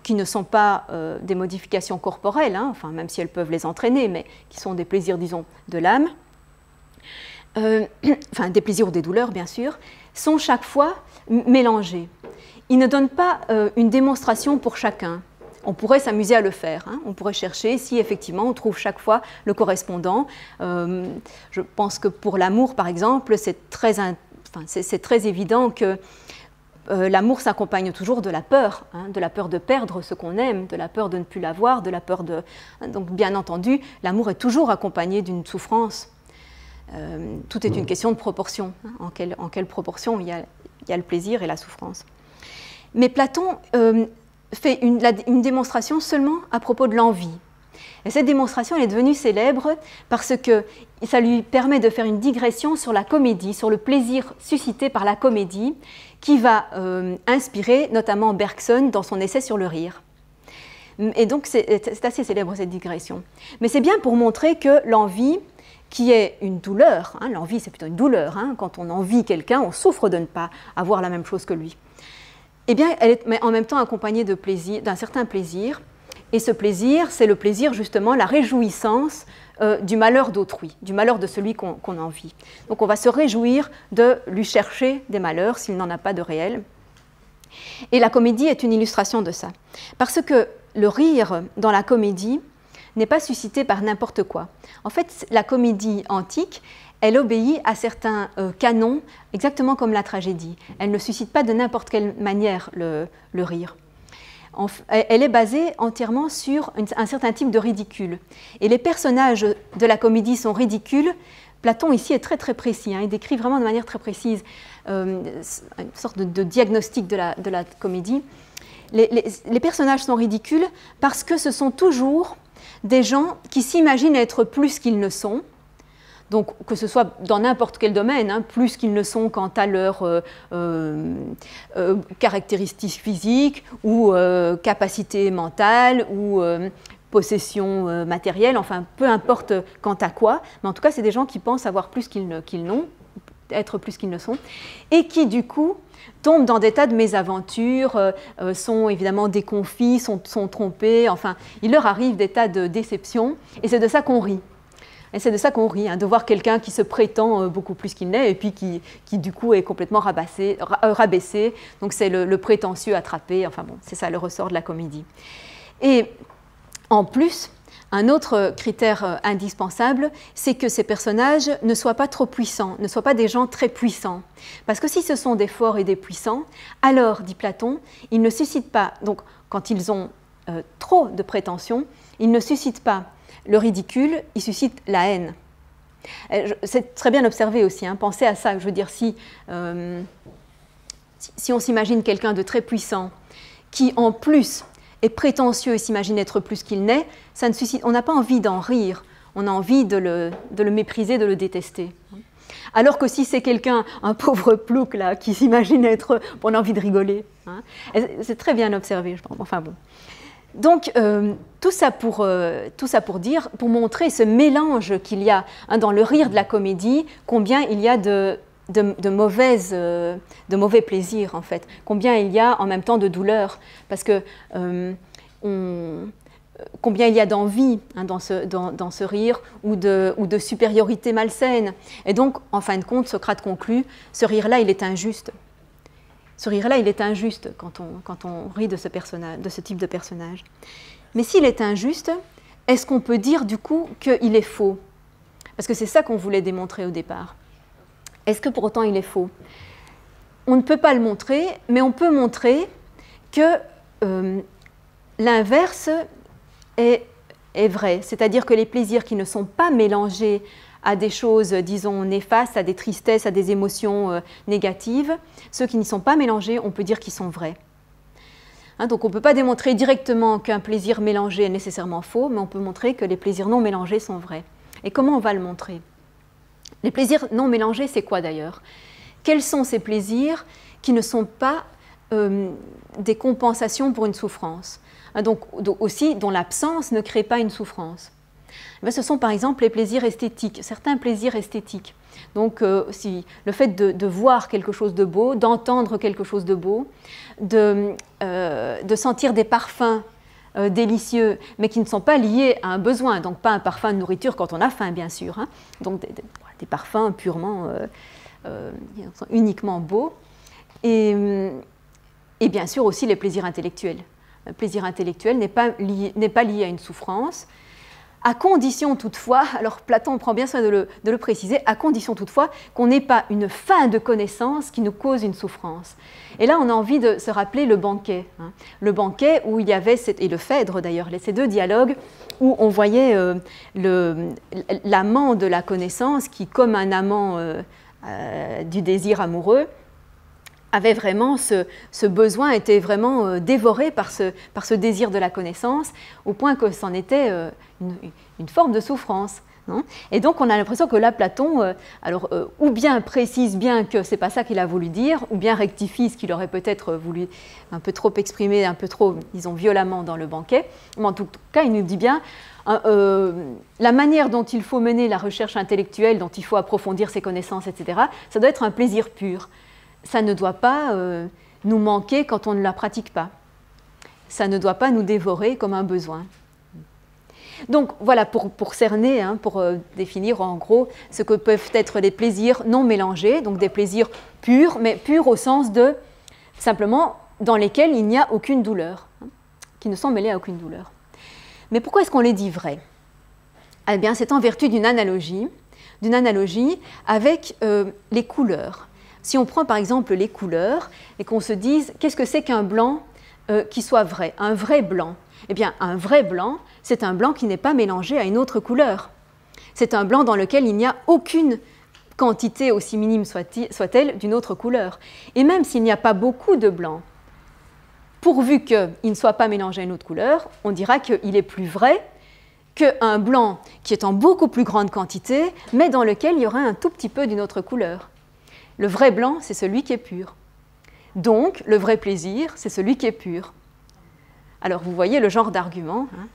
Speaker 1: qui ne sont pas des modifications corporelles, enfin, même si elles peuvent les entraîner, mais qui sont des plaisirs, disons, de l'âme, enfin des plaisirs ou des douleurs, bien sûr, sont chaque fois mélangés. Ils ne donnent pas une démonstration pour chacun. On pourrait s'amuser à le faire. On pourrait chercher si effectivement on trouve chaque fois le correspondant. Je pense que pour l'amour, par exemple, c'est très évident que l'amour s'accompagne toujours de la peur de perdre ce qu'on aime, de la peur de ne plus l'avoir, de la peur de... Donc, bien entendu, l'amour est toujours accompagné d'une souffrance. Tout est une question de proportion. En quelle proportion il y a le plaisir et la souffrance. Mais Platon fait une démonstration seulement à propos de l'envie. Et cette démonstration elle est devenue célèbre parce que ça lui permet de faire une digression sur la comédie, sur le plaisir suscité par la comédie, qui va inspirer notamment Bergson dans son essai sur le rire. Et donc c'est assez célèbre cette digression. Mais c'est bien pour montrer que l'envie, qui est une douleur, l'envie c'est plutôt une douleur, quand on envie quelqu'un, on souffre de ne pas avoir la même chose que lui. Eh bien, elle est mais en même temps accompagnée d'un certain plaisir. Et ce plaisir, c'est le plaisir, justement, la réjouissance du malheur d'autrui, du malheur de celui qu'on envie. Donc on va se réjouir de lui chercher des malheurs s'il n'en a pas de réel. Et la comédie est une illustration de ça. Parce que le rire dans la comédie n'est pas suscité par n'importe quoi. En fait, la comédie antique, elle obéit à certains canons, exactement comme la tragédie. Elle ne suscite pas de n'importe quelle manière le rire. Elle est basée entièrement sur un certain type de ridicule. Et les personnages de la comédie sont ridicules. Platon ici est très très précis, il décrit vraiment de manière très précise une sorte de diagnostic de la comédie. Les personnages sont ridicules parce que ce sont toujours des gens qui s'imaginent être plus qu'ils ne sont. Donc, que ce soit dans n'importe quel domaine, plus qu'ils ne sont quant à leurs caractéristiques physiques ou capacités mentales ou possession matérielle, enfin peu importe quant à quoi, mais en tout cas c'est des gens qui pensent avoir plus qu'ils n'ont, être plus qu'ils ne sont, et qui du coup tombent dans des tas de mésaventures, sont évidemment déconfits, sont trompés, enfin il leur arrive des tas de déceptions, et c'est de ça qu'on rit. Et c'est de ça qu'on rit, hein, de voir quelqu'un qui se prétend beaucoup plus qu'il n'est et puis qui du coup est complètement rabaissé. Donc c'est le prétentieux attrapé, enfin bon, c'est ça le ressort de la comédie. Et en plus, un autre critère indispensable, c'est que ces personnages ne soient pas trop puissants, ne soient pas des gens très puissants. Parce que si ce sont des forts et des puissants, alors, dit Platon, ils ne suscitent pas, donc quand ils ont trop de prétentions, ils ne suscitent pas le ridicule, ils suscitent la haine. C'est très bien observé aussi, hein, pensez à ça, je veux dire, si on s'imagine quelqu'un de très puissant, qui en plus est prétentieux et s'imagine être plus qu'il n'est, ça ne suscite, on n'a pas envie d'en rire, on a envie de le mépriser, de le détester. Alors que si c'est quelqu'un, un pauvre plouc là, qui s'imagine être, on a envie de rigoler. Hein. C'est très bien observé, je pense. Enfin bon. Donc tout ça pour dire, pour montrer ce mélange qu'il y a hein, dans le rire de la comédie, combien il y a de mauvais plaisirs en fait, combien il y a en même temps de douleur, parce que combien il y a d'envie hein, dans ce rire ou de supériorité malsaine. Et donc, en fin de compte, Socrate conclut, ce rire-là, il est injuste. Ce rire-là, il est injuste quand on rit de ce type de personnage. Mais s'il est injuste, est-ce qu'on peut dire du coup qu'il est faux? Parce que c'est ça qu'on voulait démontrer au départ. Est-ce que pour autant il est faux? On ne peut pas le montrer, mais on peut montrer que l'inverse est vrai. C'est-à-dire que les plaisirs qui ne sont pas mélangés à des choses, disons, néfastes, à des tristesses, à des émotions négatives, ceux qui n'y sont pas mélangés, on peut dire qu'ils sont vrais. Hein, donc on ne peut pas démontrer directement qu'un plaisir mélangé est nécessairement faux, mais on peut montrer que les plaisirs non mélangés sont vrais. Et comment on va le montrer? Les plaisirs non mélangés, c'est quoi d'ailleurs? Quels sont ces plaisirs qui ne sont pas des compensations pour une souffrance? Hein, donc aussi, dont l'absence ne crée pas une souffrance. Ce sont par exemple les plaisirs esthétiques, certains plaisirs esthétiques. Donc si le fait de voir quelque chose de beau, d'entendre quelque chose de beau, de sentir des parfums délicieux, mais qui ne sont pas liés à un besoin, donc pas un parfum de nourriture quand on a faim bien sûr, hein, donc des parfums purement, uniquement beaux, et bien sûr aussi les plaisirs intellectuels. Le plaisir intellectuel n'est pas lié à une souffrance, à condition toutefois, alors Platon prend bien soin de le préciser, à condition toutefois qu'on n'ait pas une faim de connaissance qui nous cause une souffrance. Et là, on a envie de se rappeler le banquet. Hein. Le banquet où il y avait, et le Phèdre d'ailleurs, ces deux dialogues où on voyait l'amant de la connaissance qui, comme un amant du désir amoureux, avait vraiment ce besoin, était vraiment dévoré par ce désir de la connaissance, au point que c'en était une forme de souffrance. Non? Et donc on a l'impression que là, Platon, ou bien précise bien que ce n'est pas ça qu'il a voulu dire, ou bien rectifie ce qu'il aurait peut-être voulu un peu trop exprimer, un peu trop, disons, violemment dans le banquet. Mais en tout cas, il nous dit bien la manière dont il faut mener la recherche intellectuelle, dont il faut approfondir ses connaissances, etc., ça doit être un plaisir pur. Ça ne doit pas nous manquer quand on ne la pratique pas. Ça ne doit pas nous dévorer comme un besoin. Donc voilà, pour cerner, hein, pour définir en gros ce que peuvent être les plaisirs non mélangés, donc des plaisirs purs, mais purs au sens de simplement dans lesquels il n'y a aucune douleur, hein, qui ne sont mêlés à aucune douleur. Mais pourquoi est-ce qu'on les dit vrais? Eh bien, c'est en vertu d'une analogie avec les couleurs. Si on prend par exemple les couleurs et qu'on se dise qu'est-ce que c'est qu'un blanc qui soit vrai, un vrai blanc? Eh bien, un vrai blanc, c'est un blanc qui n'est pas mélangé à une autre couleur. C'est un blanc dans lequel il n'y a aucune quantité, aussi minime soit-elle, d'une autre couleur. Et même s'il n'y a pas beaucoup de blanc, pourvu qu'il ne soit pas mélangé à une autre couleur, on dira qu'il est plus vrai qu'un blanc qui est en beaucoup plus grande quantité, mais dans lequel il y aura un tout petit peu d'une autre couleur. Le vrai blanc, c'est celui qui est pur. Donc, le vrai plaisir, c'est celui qui est pur. Alors, vous voyez le genre d'argument. Hein.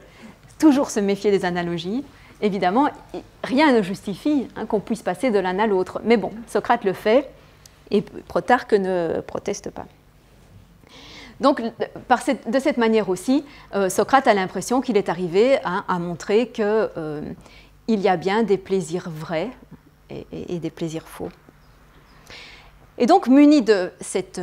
Speaker 1: toujours se méfier des analogies. Évidemment, rien ne justifie qu'on puisse passer de l'un à l'autre. Mais bon, Socrate le fait et Protarque ne proteste pas. Donc, de cette manière aussi, Socrate a l'impression qu'il est arrivé à montrer qu'il y a bien des plaisirs vrais et des plaisirs faux. Et donc, muni de cette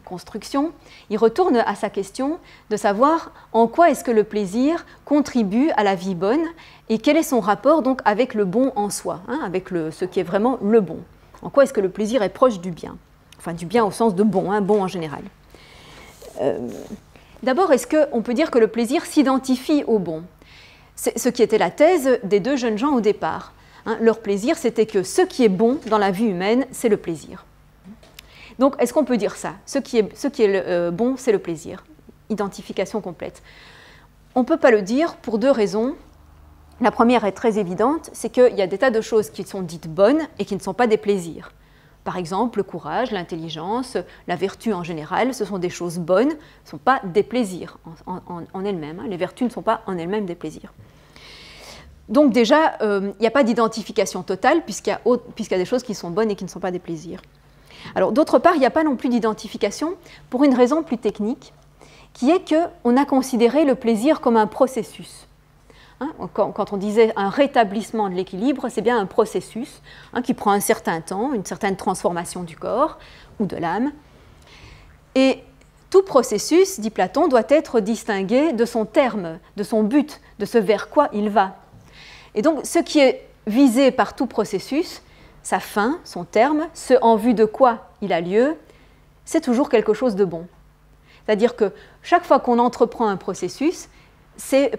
Speaker 1: construction, il retourne à sa question de savoir en quoi est-ce que le plaisir contribue à la vie bonne et quel est son rapport donc avec le bon en soi, avec ce qui est vraiment le bon. En quoi est-ce que le plaisir est proche du bien? Enfin, du bien au sens de bon, bon en général. D'abord, est-ce qu'on peut dire que le plaisir s'identifie au bon? C'est ce qui était la thèse des deux jeunes gens au départ. Leur plaisir, c'était que ce qui est bon dans la vie humaine, c'est le plaisir. Donc, est-ce qu'on peut dire ça? Ce qui est bon, c'est le plaisir. Identification complète. On ne peut pas le dire pour deux raisons. La première est très évidente, c'est qu'il y a des tas de choses qui sont dites bonnes et qui ne sont pas des plaisirs. Par exemple, le courage, l'intelligence, la vertu en général, ce sont des choses bonnes, ce ne sont pas des plaisirs en elles-mêmes. Les vertus ne sont pas en elles-mêmes des plaisirs. Donc déjà, il n'y a pas d'identification totale puisqu'il y a des choses qui sont bonnes et qui ne sont pas des plaisirs. Alors d'autre part, il n'y a pas non plus d'identification pour une raison plus technique, qui est qu'on a considéré le plaisir comme un processus. Quand on disait un rétablissement de l'équilibre, c'est bien un processus qui prend un certain temps, une certaine transformation du corps ou de l'âme. Et tout processus, dit Platon, doit être distingué de son terme, de son but, de ce vers quoi il va. Et donc, ce qui est visé par tout processus, sa fin, son terme, ce en vue de quoi il a lieu, c'est toujours quelque chose de bon. C'est-à-dire que chaque fois qu'on entreprend un processus, c'est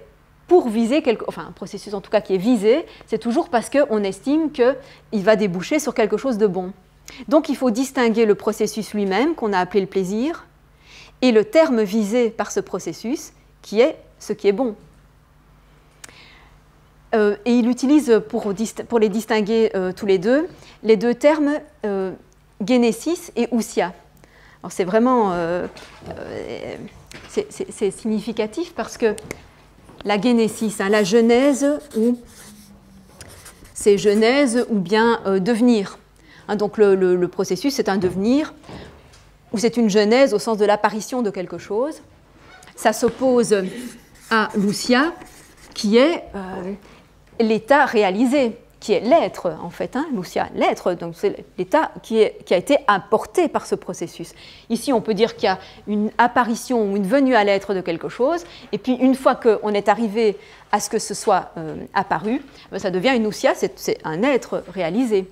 Speaker 1: pour viser un processus en tout cas qui est visé, c'est toujours parce qu'on estime qu'il va déboucher sur quelque chose de bon. Donc il faut distinguer le processus lui-même, qu'on a appelé le plaisir, et le terme visé par ce processus, qui est ce qui est bon. Et il utilise, pour les distinguer tous les deux termes génésis et ousia. Alors c'est vraiment c'est significatif parce que la génésis, la genèse, c'est genèse ou bien devenir. Donc le processus, c'est un devenir, ou c'est une genèse au sens de l'apparition de quelque chose. Ça s'oppose à l'ousia, qui est l'état réalisé, qui est l'être, en fait, l'ousia, l'être, donc c'est l'état qui a été apporté par ce processus. Ici, on peut dire qu'il y a une apparition ou une venue à l'être de quelque chose, et puis une fois qu'on est arrivé à ce que ce soit apparu, ça devient une ousia, c'est un être réalisé.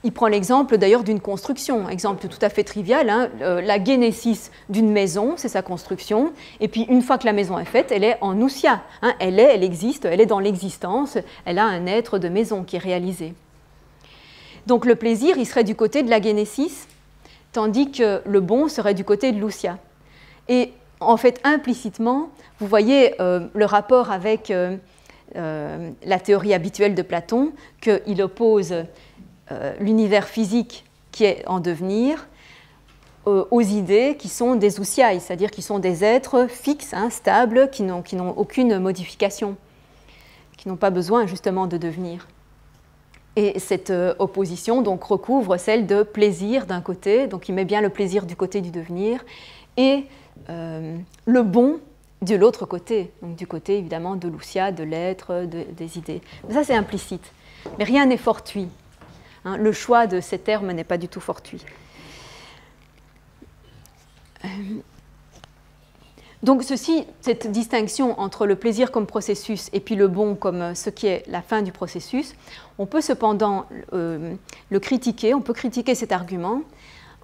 Speaker 1: Il prend l'exemple d'ailleurs d'une construction, exemple tout à fait trivial, la génésis d'une maison, c'est sa construction, et puis une fois que la maison est faite, elle est en ousia, elle existe, elle est dans l'existence, elle a un être de maison qui est réalisé. Donc le plaisir, il serait du côté de la génésis, tandis que le bon serait du côté de l'ousia. Et en fait, implicitement, vous voyez le rapport avec la théorie habituelle de Platon, qu'il oppose l'univers physique qui est en devenir aux idées qui sont des ousiai, c'est-à-dire qui sont des êtres fixes, stables, qui n'ont aucune modification, qui n'ont pas besoin justement de devenir. Et cette opposition donc recouvre celle de plaisir d'un côté, donc il met bien le plaisir du côté du devenir, et le bon de l'autre côté, donc du côté évidemment de l'ousia, de l'être, des idées. Mais ça c'est implicite, mais rien n'est fortuit. Le choix de ces termes n'est pas du tout fortuit. Donc cette distinction entre le plaisir comme processus et puis le bon comme ce qui est la fin du processus, on peut cependant le critiquer, on peut critiquer cet argument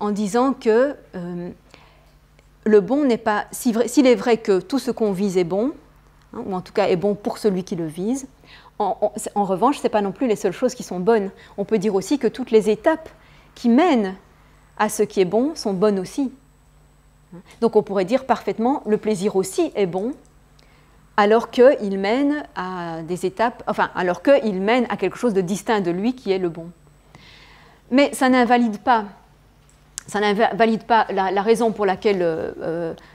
Speaker 1: en disant que le bon n'est pas, s'il est vrai que tout ce qu'on vise est bon, ou en tout cas est bon pour celui qui le vise, en revanche, ce n'est pas non plus les seules choses qui sont bonnes. On peut dire aussi que toutes les étapes qui mènent à ce qui est bon sont bonnes aussi. Donc on pourrait dire parfaitement, le plaisir aussi est bon, alors qu'il mène à des étapes, alors qu'il mène à quelque chose de distinct de lui qui est le bon. Mais ça n'invalide pas ça n'invalide pas la raison pour laquelle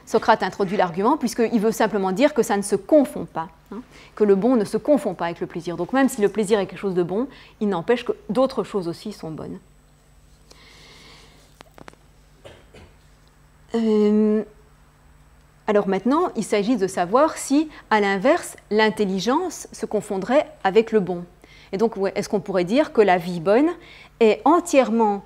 Speaker 1: Socrate introduit l'argument, puisqu'il veut simplement dire que ça ne se confond pas, hein, que le bon ne se confond pas avec le plaisir. Donc même si le plaisir est quelque chose de bon, il n'empêche que d'autres choses aussi sont bonnes. Alors maintenant, il s'agit de savoir si, à l'inverse, l'intelligence se confondrait avec le bon. Et donc, est-ce qu'on pourrait dire que la vie bonne est entièrement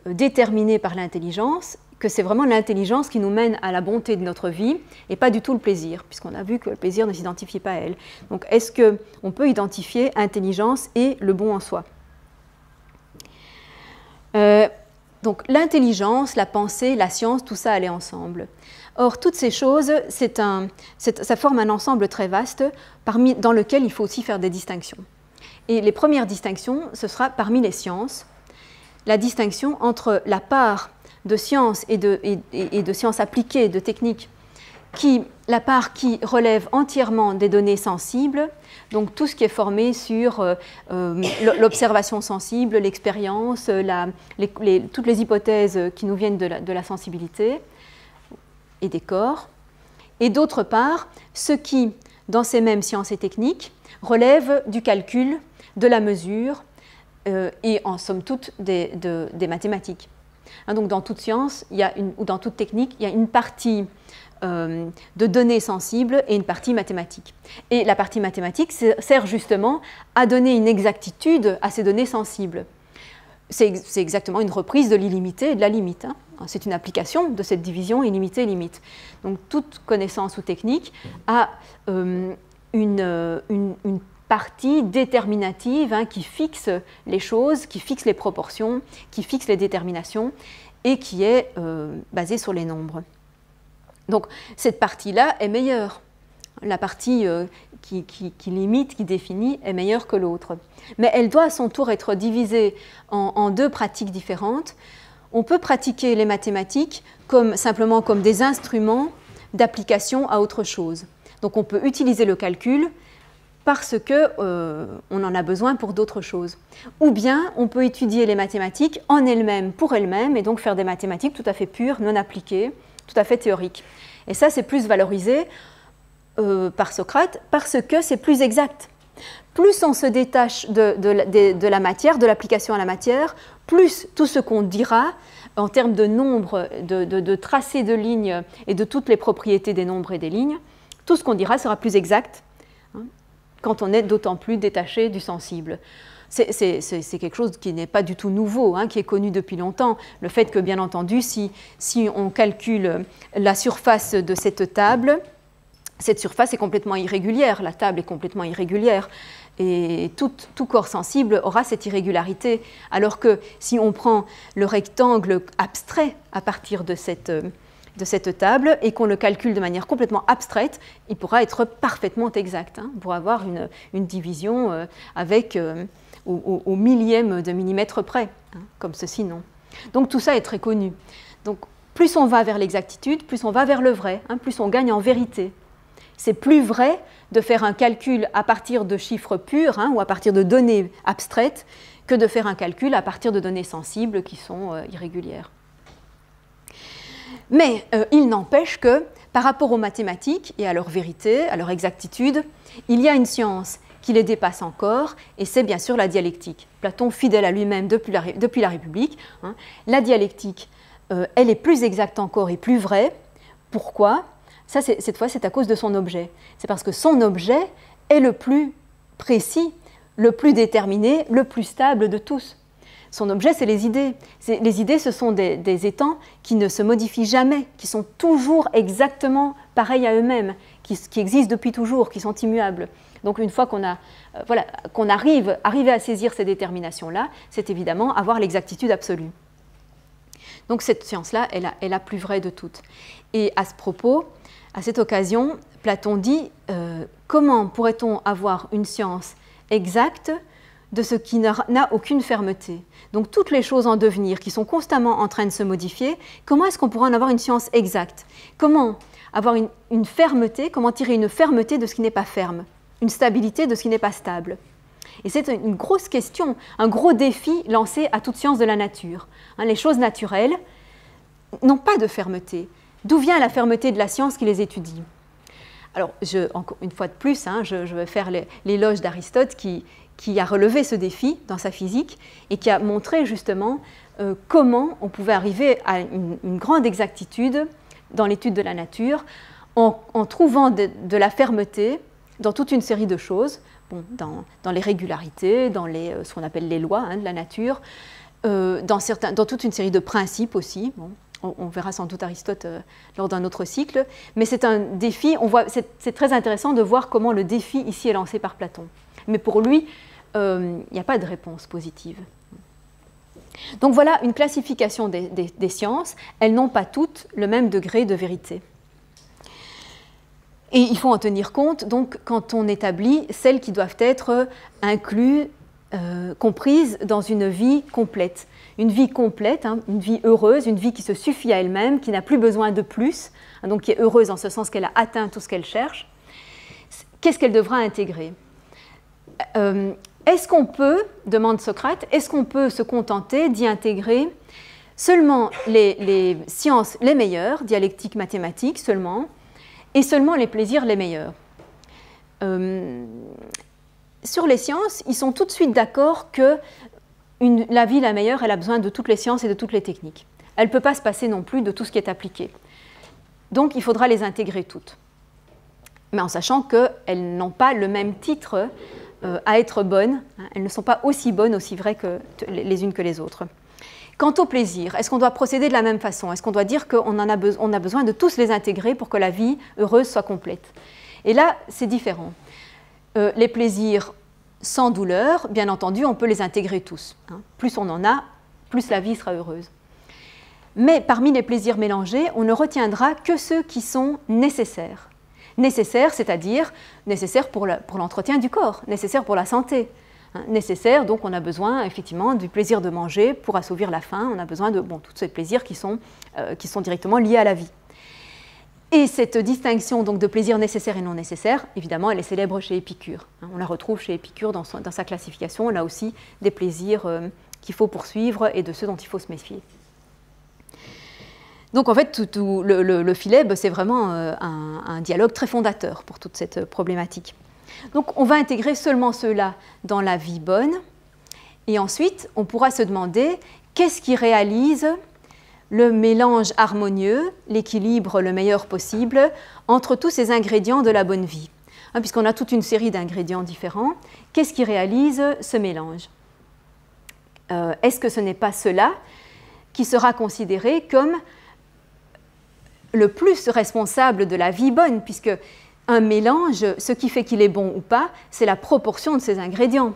Speaker 1: déterminée par l'intelligence, que c'est vraiment l'intelligence qui nous mène à la bonté de notre vie et pas du tout le plaisir, puisqu'on a vu que le plaisir ne s'identifie pas à elle. Donc, est-ce qu'on peut identifier intelligence et le bon en soi? Donc, l'intelligence, la pensée, la science, tout ça allait ensemble. Or, toutes ces choses, ça forme un ensemble très vaste dans lequel il faut aussi faire des distinctions. Et les premières distinctions, ce sera parmi les sciences, la distinction entre la part de sciences et de sciences appliquées, de techniques, la part qui relève entièrement des données sensibles, donc tout ce qui est formé sur l'observation sensible, l'expérience, toutes les hypothèses qui nous viennent de la sensibilité et des corps, et d'autre part, ce qui, dans ces mêmes sciences et techniques, relève du calcul, de la mesure et en somme toute des mathématiques. Hein, donc dans toute science ou dans toute technique, il y a une partie de données sensibles et une partie mathématique. Et la partie mathématique sert justement à donner une exactitude à ces données sensibles. C'est exactement une reprise de l'illimité et de la limite. Hein. C'est une application de cette division illimité-limite. Donc toute connaissance ou technique a une partie déterminative, hein, qui fixe les choses, qui fixe les proportions, qui fixe les déterminations et qui est basée sur les nombres. Donc cette partie-là est meilleure. La partie qui limite, qui définit, est meilleure que l'autre. Mais elle doit à son tour être divisée en deux pratiques différentes. On peut pratiquer les mathématiques simplement comme des instruments d'application à autre chose. Donc on peut utiliser le calcul parce qu'on en a besoin pour d'autres choses. Ou bien on peut étudier les mathématiques en elles-mêmes, pour elles-mêmes, et donc faire des mathématiques tout à fait pures, non appliquées, tout à fait théoriques. Et ça, c'est plus valorisé par Socrate parce que c'est plus exact. Plus on se détache de la matière, de l'application à la matière, plus tout ce qu'on dira en termes de nombre, de tracés de lignes et de toutes les propriétés des nombres et des lignes, tout ce qu'on dira sera plus exact, hein, quand on est d'autant plus détaché du sensible. C'est quelque chose qui n'est pas du tout nouveau, hein, qui est connu depuis longtemps. Le fait que, bien entendu, si on calcule la surface de cette table, cette surface est complètement irrégulière, la table est complètement irrégulière, et tout corps sensible aura cette irrégularité, alors que si on prend le rectangle abstrait à partir de cette table et qu'on le calcule de manière complètement abstraite, il pourra être parfaitement exact, hein, pour avoir une division avec au millième de millimètre près, hein, comme ceci, non. Donc tout ça est très connu. Donc plus on va vers l'exactitude, plus on va vers le vrai, hein, plus on gagne en vérité. C'est plus vrai de faire un calcul à partir de chiffres purs, hein, ou à partir de données abstraites que de faire un calcul à partir de données sensibles qui sont irrégulières. Mais il n'empêche que par rapport aux mathématiques et à leur vérité, à leur exactitude, il y a une science qui les dépasse encore, et c'est bien sûr la dialectique. Platon, fidèle à lui-même depuis la République, hein, la dialectique, elle est plus exacte encore et plus vraie. Pourquoi ? Ça, cette fois, c'est à cause de son objet. C'est parce que son objet est le plus précis, le plus déterminé, le plus stable de tous. Son objet, c'est les idées. Les idées, ce sont des étangs qui ne se modifient jamais, qui sont toujours exactement pareils à eux-mêmes, qui existent depuis toujours, qui sont immuables. Donc une fois qu'on arrive à saisir ces déterminations-là, c'est évidemment avoir l'exactitude absolue. Donc cette science-là est la plus vraie de toutes. Et à ce propos, à cette occasion, Platon dit comment pourrait-on avoir une science exacte de ce qui n'a aucune fermeté. Donc toutes les choses en devenir qui sont constamment en train de se modifier, comment est-ce qu'on pourrait en avoir une science exacte? Comment avoir une fermeté, comment tirer une fermeté de ce qui n'est pas ferme, une stabilité de ce qui n'est pas stable? Et c'est une grosse question, un gros défi lancé à toute science de la nature. Hein, les choses naturelles n'ont pas de fermeté. D'où vient la fermeté de la science qui les étudie? Alors, une fois de plus, je vais faire l'éloge d'Aristote qui a relevé ce défi dans sa physique et qui a montré justement comment on pouvait arriver à une grande exactitude dans l'étude de la nature en trouvant de la fermeté dans toute une série de choses, dans les régularités, dans ce qu'on appelle les lois de la nature, dans toute une série de principes aussi. On verra sans doute Aristote lors d'un autre cycle, mais c'est un défi, c'est très intéressant de voir comment le défi ici est lancé par Platon. Mais pour lui, il n'y a pas de réponse positive. Donc voilà une classification des sciences. Elles n'ont pas toutes le même degré de vérité. Et il faut en tenir compte donc, quand on établit celles qui doivent être incluses, comprises dans une vie complète. Une vie complète, une vie heureuse, une vie qui se suffit à elle-même, qui n'a plus besoin de plus, donc qui est heureuse en ce sens qu'elle a atteint tout ce qu'elle cherche. Qu'est-ce qu'elle devra intégrer? Est-ce qu'on peut, demande Socrate, est-ce qu'on peut se contenter d'y intégrer seulement les sciences les meilleures, dialectique, mathématiques seulement, et seulement les plaisirs les meilleurs? Sur les sciences, ils sont tout de suite d'accord que la vie la meilleure, elle a besoin de toutes les sciences et de toutes les techniques. Elle ne peut pas se passer non plus de tout ce qui est appliqué. Donc il faudra les intégrer toutes. Mais en sachant qu'elles n'ont pas le même titre à être bonnes, elles ne sont pas aussi bonnes, aussi vraies les unes que les autres. Quant au plaisir, est-ce qu'on doit procéder de la même façon? Est-ce qu'on doit dire qu'on a besoin de tous les intégrer pour que la vie heureuse soit complète? Et là, c'est différent. Les plaisirs sans douleur, bien entendu, on peut les intégrer tous. Plus on en a, plus la vie sera heureuse. Mais parmi les plaisirs mélangés, on ne retiendra que ceux qui sont nécessaires. Nécessaires, c'est-à-dire nécessaires pour l'entretien du corps, nécessaires pour la santé. Nécessaires, donc on a besoin effectivement du plaisir de manger pour assouvir la faim, on a besoin de tous ces plaisirs qui sont directement liés à la vie. Et cette distinction donc, de plaisir nécessaire et non nécessaire, évidemment, elle est célèbre chez Épicure. On la retrouve chez Épicure dans sa classification, là aussi des plaisirs qu'il faut poursuivre et de ceux dont il faut se méfier. Donc en fait, le Philèbe, c'est vraiment un dialogue très fondateur pour toute cette problématique. Donc on va intégrer seulement ceux-là dans la vie bonne, et ensuite on pourra se demander qu'est-ce qui réalise le mélange harmonieux, l'équilibre le meilleur possible entre tous ces ingrédients de la bonne vie. Puisqu'on a toute une série d'ingrédients différents, qu'est-ce qui réalise ce mélange? Est-ce que ce n'est pas cela qui sera considéré comme le plus responsable de la vie bonne, puisque un mélange, ce qui fait qu'il est bon ou pas, c'est la proportion de ces ingrédients.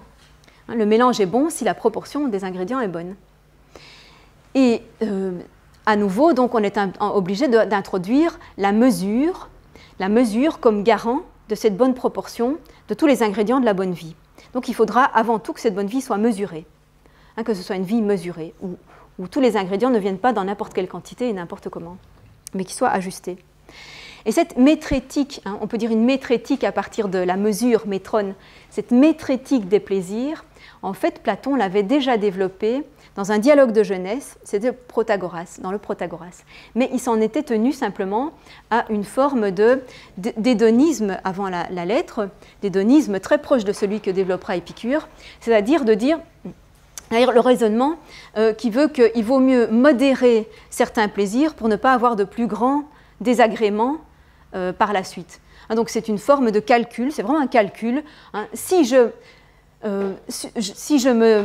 Speaker 1: Le mélange est bon si la proportion des ingrédients est bonne. Et à nouveau, donc, on est obligé d'introduire la mesure comme garant de cette bonne proportion de tous les ingrédients de la bonne vie. Donc il faudra avant tout que cette bonne vie soit mesurée, que ce soit une vie mesurée, où tous les ingrédients ne viennent pas dans n'importe quelle quantité et n'importe comment, mais qui soient ajustés. Et cette métrétique, on peut dire une métrétique à partir de la mesure, métrone, cette métrétique des plaisirs, en fait, Platon l'avait déjà développée dans un dialogue de jeunesse, c'était Protagoras, dans le Protagoras. Mais il s'en était tenu simplement à une forme d'hédonisme avant la lettre, d'hédonisme très proche de celui que développera Épicure, c'est-à-dire de dire, le raisonnement qui veut qu'il vaut mieux modérer certains plaisirs pour ne pas avoir de plus grands désagréments par la suite. Donc c'est une forme de calcul, c'est vraiment un calcul. Si je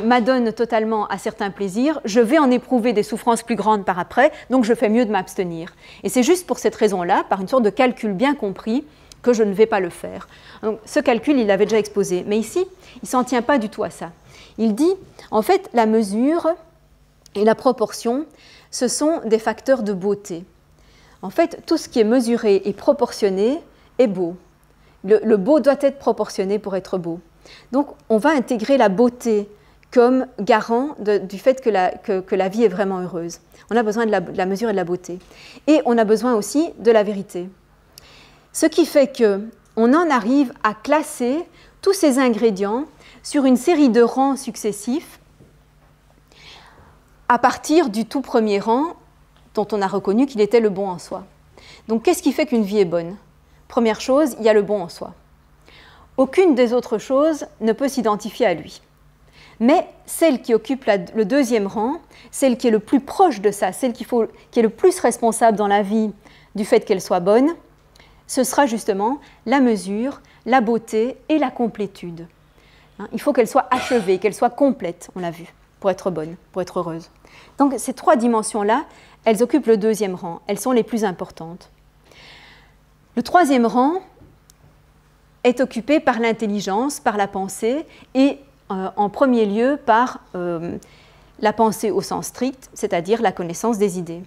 Speaker 1: m'adonne totalement à certains plaisirs, je vais en éprouver des souffrances plus grandes par après, donc je fais mieux de m'abstenir. Et c'est juste pour cette raison-là, par une sorte de calcul bien compris, que je ne vais pas le faire. Donc, ce calcul, il l'avait déjà exposé, mais ici, il ne s'en tient pas du tout à ça. Il dit, en fait, la mesure et la proportion, ce sont des facteurs de beauté. En fait, tout ce qui est mesuré et proportionné est beau. Le beau doit être proportionné pour être beau. Donc, on va intégrer la beauté comme garant du fait que la vie est vraiment heureuse. On a besoin de la mesure et de la beauté. Et on a besoin aussi de la vérité. Ce qui fait qu'on en arrive à classer tous ces ingrédients sur une série de rangs successifs à partir du tout premier rang dont on a reconnu qu'il était le bon en soi. Donc qu'est-ce qui fait qu'une vie est bonne? Première chose, il y a le bon en soi. Aucune des autres choses ne peut s'identifier à lui. Mais celle qui occupe le deuxième rang, celle qui est le plus proche de ça, celle qui est le plus responsable dans la vie du fait qu'elle soit bonne, ce sera justement la mesure, la beauté et la complétude. Il faut qu'elle soit achevée, qu'elle soit complète, on l'a vu, pour être bonne, pour être heureuse. Donc ces trois dimensions-là, elles occupent le deuxième rang, elles sont les plus importantes. Le troisième rang est occupé par l'intelligence, par la pensée et en premier lieu par la pensée au sens strict, c'est-à-dire la connaissance des idées.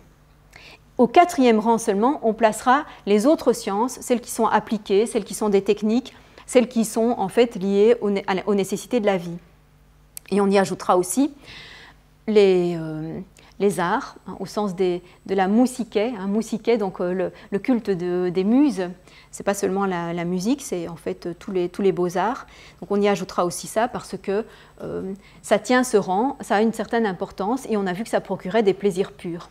Speaker 1: Au quatrième rang seulement, on placera les autres sciences, celles qui sont appliquées, celles qui sont des techniques, celles qui sont en fait liées aux nécessités de la vie. Et on y ajoutera aussi les arts, au sens de la musiké, donc le culte des muses. Ce n'est pas seulement la musique, c'est en fait tous les beaux-arts. Donc on y ajoutera aussi ça parce que ça tient ce rang, ça a une certaine importance et on a vu que ça procurait des plaisirs purs.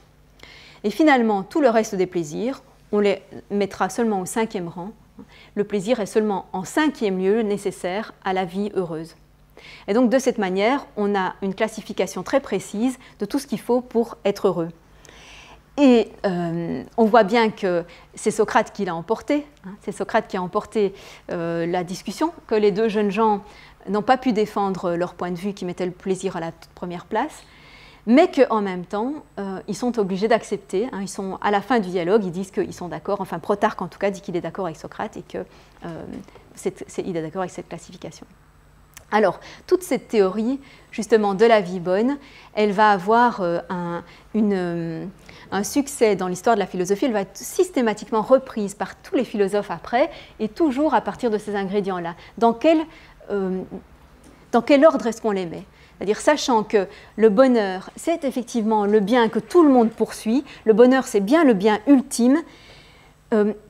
Speaker 1: Et finalement, tout le reste des plaisirs, on les mettra seulement au cinquième rang. Le plaisir est seulement en cinquième lieu nécessaire à la vie heureuse. Et donc de cette manière, on a une classification très précise de tout ce qu'il faut pour être heureux. Et on voit bien que c'est Socrate qui l'a emporté, c'est Socrate qui a emporté la discussion, que les deux jeunes gens n'ont pas pu défendre leur point de vue qui mettait le plaisir à la toute première place, mais qu'en même temps, ils sont obligés d'accepter. Ils sont à la fin du dialogue, ils disent qu'ils sont d'accord, enfin Protarque en tout cas dit qu'il est d'accord avec Socrate et qu'il est d'accord avec cette classification. Alors, toute cette théorie, justement, de la vie bonne, elle va avoir un succès dans l'histoire de la philosophie, elle va être systématiquement reprise par tous les philosophes après, et toujours à partir de ces ingrédients-là. Dans quel ordre est-ce qu'on les met? C'est-à-dire, sachant que le bonheur, c'est effectivement le bien que tout le monde poursuit, le bonheur, c'est bien le bien ultime,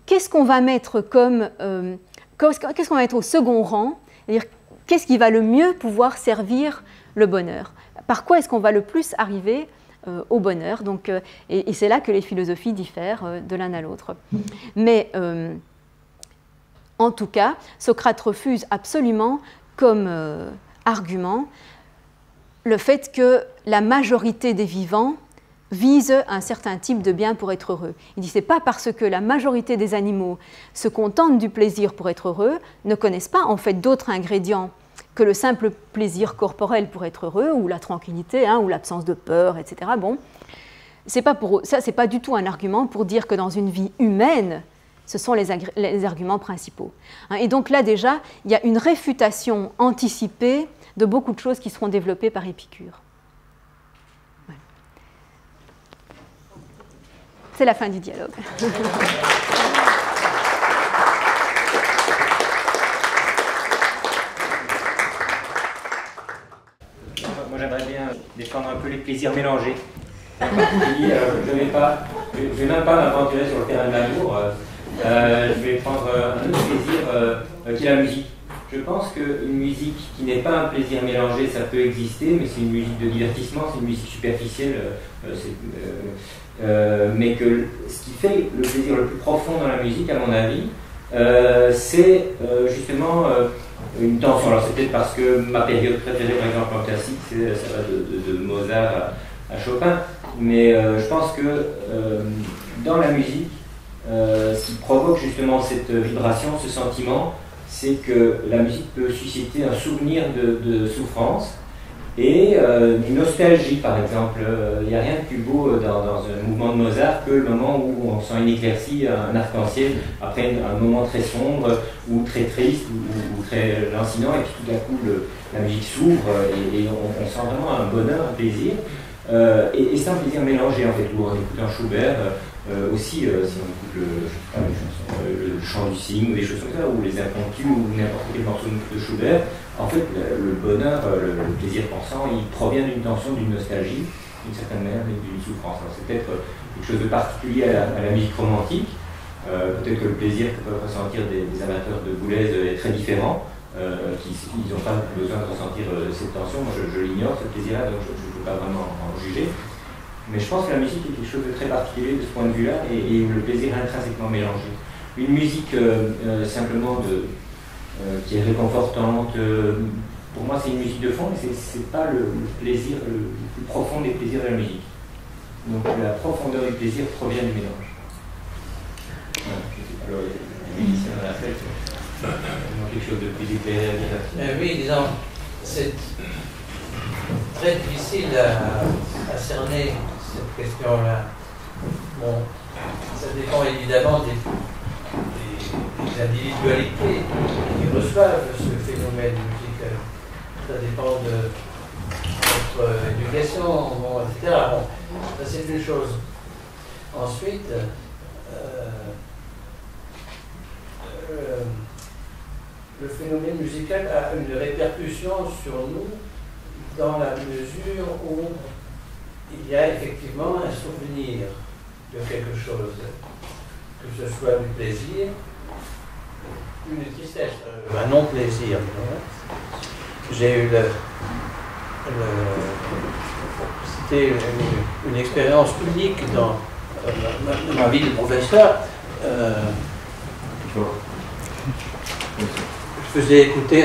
Speaker 1: qu'est-ce qu'on va mettre qu'est-ce qu'on va mettre au second rang? C'est-à-dire, qu'est-ce qui va le mieux pouvoir servir le bonheur? Par quoi est-ce qu'on va le plus arriver au bonheur? Donc, et c'est là que les philosophies diffèrent de l'un à l'autre. Mais en tout cas, Socrate refuse absolument comme argument le fait que la majorité des vivants vise un certain type de bien pour être heureux. Il dit c'est pas parce que la majorité des animaux se contentent du plaisir pour être heureux, ne connaissent pas en fait d'autres ingrédients que le simple plaisir corporel pour être heureux, ou la tranquillité, ou l'absence de peur, etc. Bon, ça c'est pas du tout un argument pour dire que dans une vie humaine, ce sont les arguments principaux. Et donc là déjà, il y a une réfutation anticipée de beaucoup de choses qui seront développées par Épicure. Voilà. C'est la fin du dialogue.
Speaker 2: Moi j'aimerais bien défendre un peu les plaisirs mélangés. Je ne vais même pas m'aventurer sur le terrain de l'amour. Je vais prendre un autre plaisir qui est la musique. Je pense qu'une musique qui n'est pas un plaisir mélangé, ça peut exister, mais c'est une musique de divertissement, c'est une musique superficielle, mais que ce qui fait le plaisir le plus profond dans la musique, à mon avis, c'est justement une tension. Alors c'est peut-être parce que ma période préférée, par exemple en classique, ça va de Mozart à Chopin, mais je pense que dans la musique, ce qui provoque justement cette vibration, ce sentiment, c'est que la musique peut susciter un souvenir de souffrance et d'une nostalgie, par exemple. Il n'y a rien de plus beau dans un mouvement de Mozart que le moment où on sent une éclaircie, un arc-en-ciel, après un moment très sombre ou très triste ou très lancinant, et puis tout d'un coup la musique s'ouvre et on sent vraiment un bonheur, un plaisir. Et c'est un plaisir mélangé en fait, où on écoute un Schubert, aussi si on écoute le chant du cygne ou des choses comme ça, ou les impromptus ou n'importe quel morceau de Schubert, en fait le bonheur, le plaisir pensant, il provient d'une tension, d'une nostalgie, d'une certaine manière, d'une souffrance. Alors c'est peut-être quelque chose de particulier à la musique romantique, peut-être que le plaisir que peuvent ressentir des amateurs de Boulez est très différent, ils n'ont pas besoin de ressentir cette tension. Moi je l'ignore, ce plaisir-là, donc je ne peux pas vraiment en juger. Mais je pense que la musique est quelque chose de très particulier de ce point de vue-là et où le plaisir est intrinsèquement mélangé. Une musique simplement qui est réconfortante, pour moi c'est une musique de fond, mais c'est pas le plaisir le plus profond des plaisirs de la musique. Donc la profondeur du plaisir provient du mélange. Voilà, alors les musiciens dans la fête, quelque chose de plus éclairé.
Speaker 3: Oui, disons, c'est très difficile à cerner cette question-là. Bon, ça dépend évidemment des individualités qui reçoivent ce phénomène musical. Ça dépend de notre éducation, bon, etc. Bon, ça c'est une chose. Ensuite, le phénomène musical a une répercussion sur nous dans la mesure où il y a effectivement un souvenir de quelque chose, que ce soit du plaisir, une tristesse, un non-plaisir. J'ai eu c'était une expérience unique dans ma vie de professeur. Je faisais écouter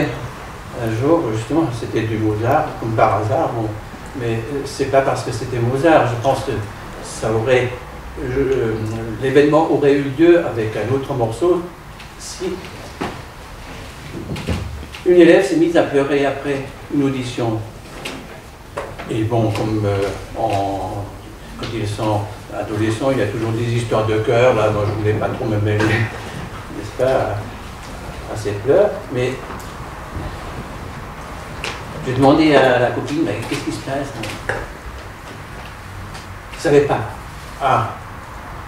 Speaker 3: un jour, justement, c'était du Mozart, comme par hasard, bon, mais c'est pas parce que c'était Mozart, je pense que ça aurait, l'événement aurait eu lieu avec un autre morceau si une élève s'est mise à pleurer après une audition. Et bon, comme quand ils sont adolescents, il y a toujours des histoires de cœur, là, moi je voulais pas trop me mêler, n'est-ce pas, à ces pleurs, mais j'ai demandé à la copine, mais qu'est-ce qui se passe? Je ne savais pas. Ah,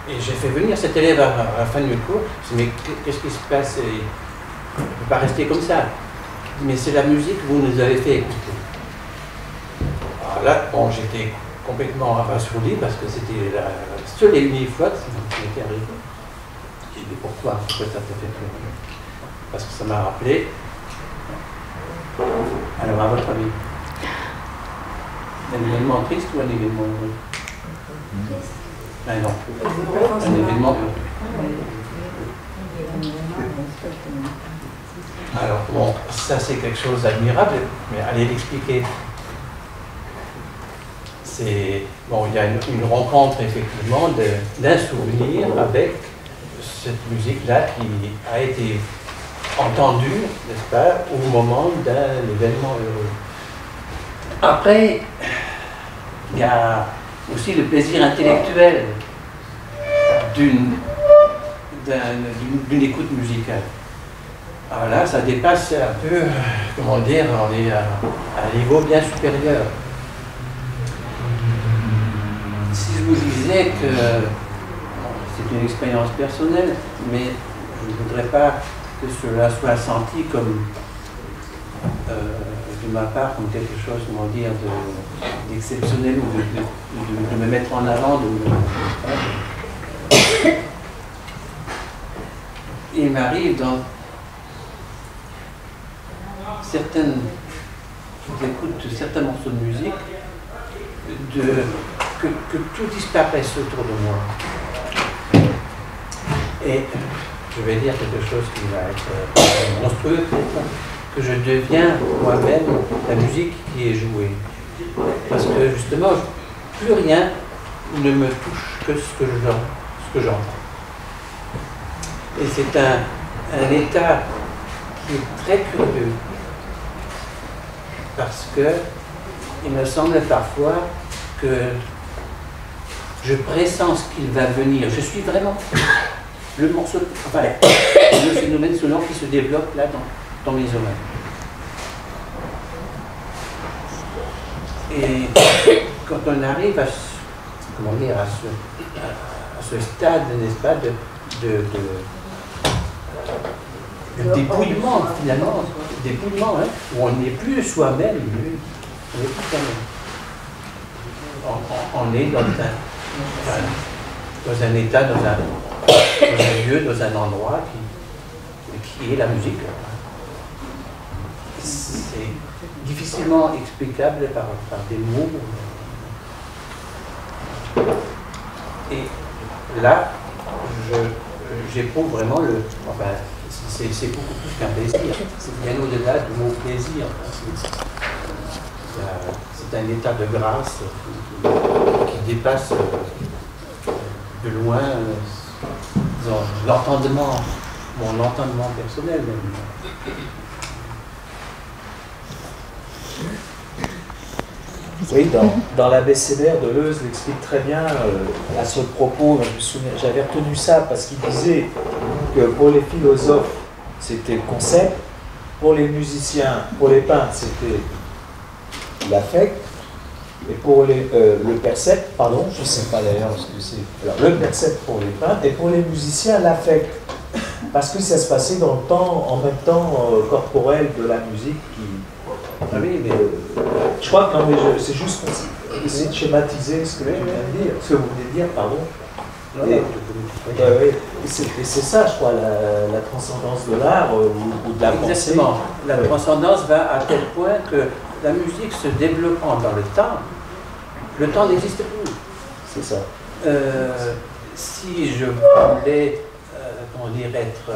Speaker 3: et j'ai fait venir cet élève à la fin du cours, je me suis dit, mais qu'est-ce qui se passe? Il ne peut pas rester comme ça. Mais c'est la musique que vous nous avez fait écouter. Alors là, bon, j'étais complètement abasourdi parce que c'était la seule et unique fois que ça m'était arrivé. J'ai dit, pourquoi ça t'a fait pleurer? Parce que ça m'a rappelé. Alors, à votre avis, un événement triste ou un événement heureux? Ah non, un événement heureux. Alors, bon, ça c'est quelque chose d'admirable, mais allez l'expliquer. C'est, bon, il y a une rencontre effectivement d'un souvenir avec cette musique-là qui a été entendue, n'est-ce pas, au moment d'un événement heureux. Après, il y a aussi le plaisir intellectuel d'une écoute musicale. Alors là, ça dépasse un peu, comment dire, on est à un niveau bien supérieur. Si je vous disais que c'est une expérience personnelle, mais je ne voudrais pas que cela soit senti comme, de ma part, comme quelque chose, comment dire, d'exceptionnel ou de me mettre en avant. Il m'arrive dans j'écoute certains morceaux de musique, que tout disparaisse autour de moi. Et je vais dire quelque chose qui va être monstrueux, que je deviens moi-même la musique qui est jouée. Parce que justement, plus rien ne me touche que ce que j'entends. Et c'est un état qui est très curieux. Parce que il me semble parfois que je pressens ce qu'il va venir. Je suis vraiment le morceau, enfin, le phénomène sonore qui se développe là dans mes oreilles. Et quand on arrive à ce stade, n'est-ce pas, de dépouillement, finalement, dépouillement, hein, où on n'est plus soi-même, on n'est plus soi-même. On est dans un état, dans un lieu, dans un endroit qui est la musique. C'est difficilement explicable par des mots. Et là, j'éprouve vraiment le... Enfin, c'est beaucoup plus qu'un plaisir. C'est bien au-delà du mot plaisir. C'est un état de grâce qui dépasse de loin l'entendement, mon entendement personnel même.
Speaker 4: Oui, dans l'abécédaire de Deleuze l'explique très bien à ce propos. Je me souviens, j'avais retenu ça parce qu'il disait que pour les philosophes, c'était le concept, pour les musiciens, pour les peintres, c'était l'affect, et pour le percept, pardon, je ne sais pas d'ailleurs ce que c'est. Alors, le percept pour les peintres, et pour les musiciens, l'affect. Parce que ça se passait dans le temps, en même temps corporel de la musique qui...
Speaker 3: Ah oui, mais
Speaker 4: je crois que c'est juste pour essayer de schématiser ce que tu viens de dire, ce que vous venez de dire, pardon. Et c'est ça, je crois, la transcendance de l'art ou de la pensée.
Speaker 3: Exactement. La transcendance va à tel point que la musique se développant dans le temps n'existe plus.
Speaker 4: C'est ça.
Speaker 3: Si je voulais, comment dire, être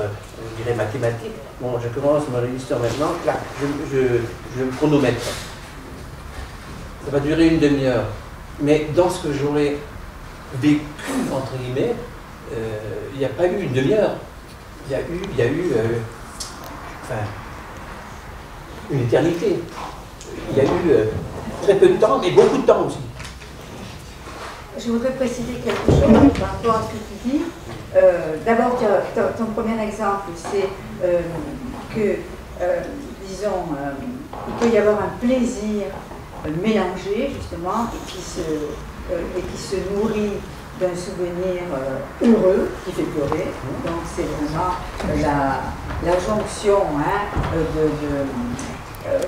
Speaker 3: mathématique, bon, je commence mon histoire maintenant, là, je me chronomètre. Ça va durer une demi-heure. Mais dans ce que j'aurais vécu, entre guillemets, il n'y a pas eu une demi-heure. Il y a eu enfin, une éternité. Il y a eu très peu de temps, mais beaucoup de temps aussi.
Speaker 5: Je voudrais préciser quelque chose par rapport à ce que tu dis. D'abord, ton premier exemple, c'est que, disons, il peut y avoir un plaisir mélangé, justement, et qui se nourrit d'un souvenir heureux, qui fait pleurer. Donc, c'est vraiment la jonction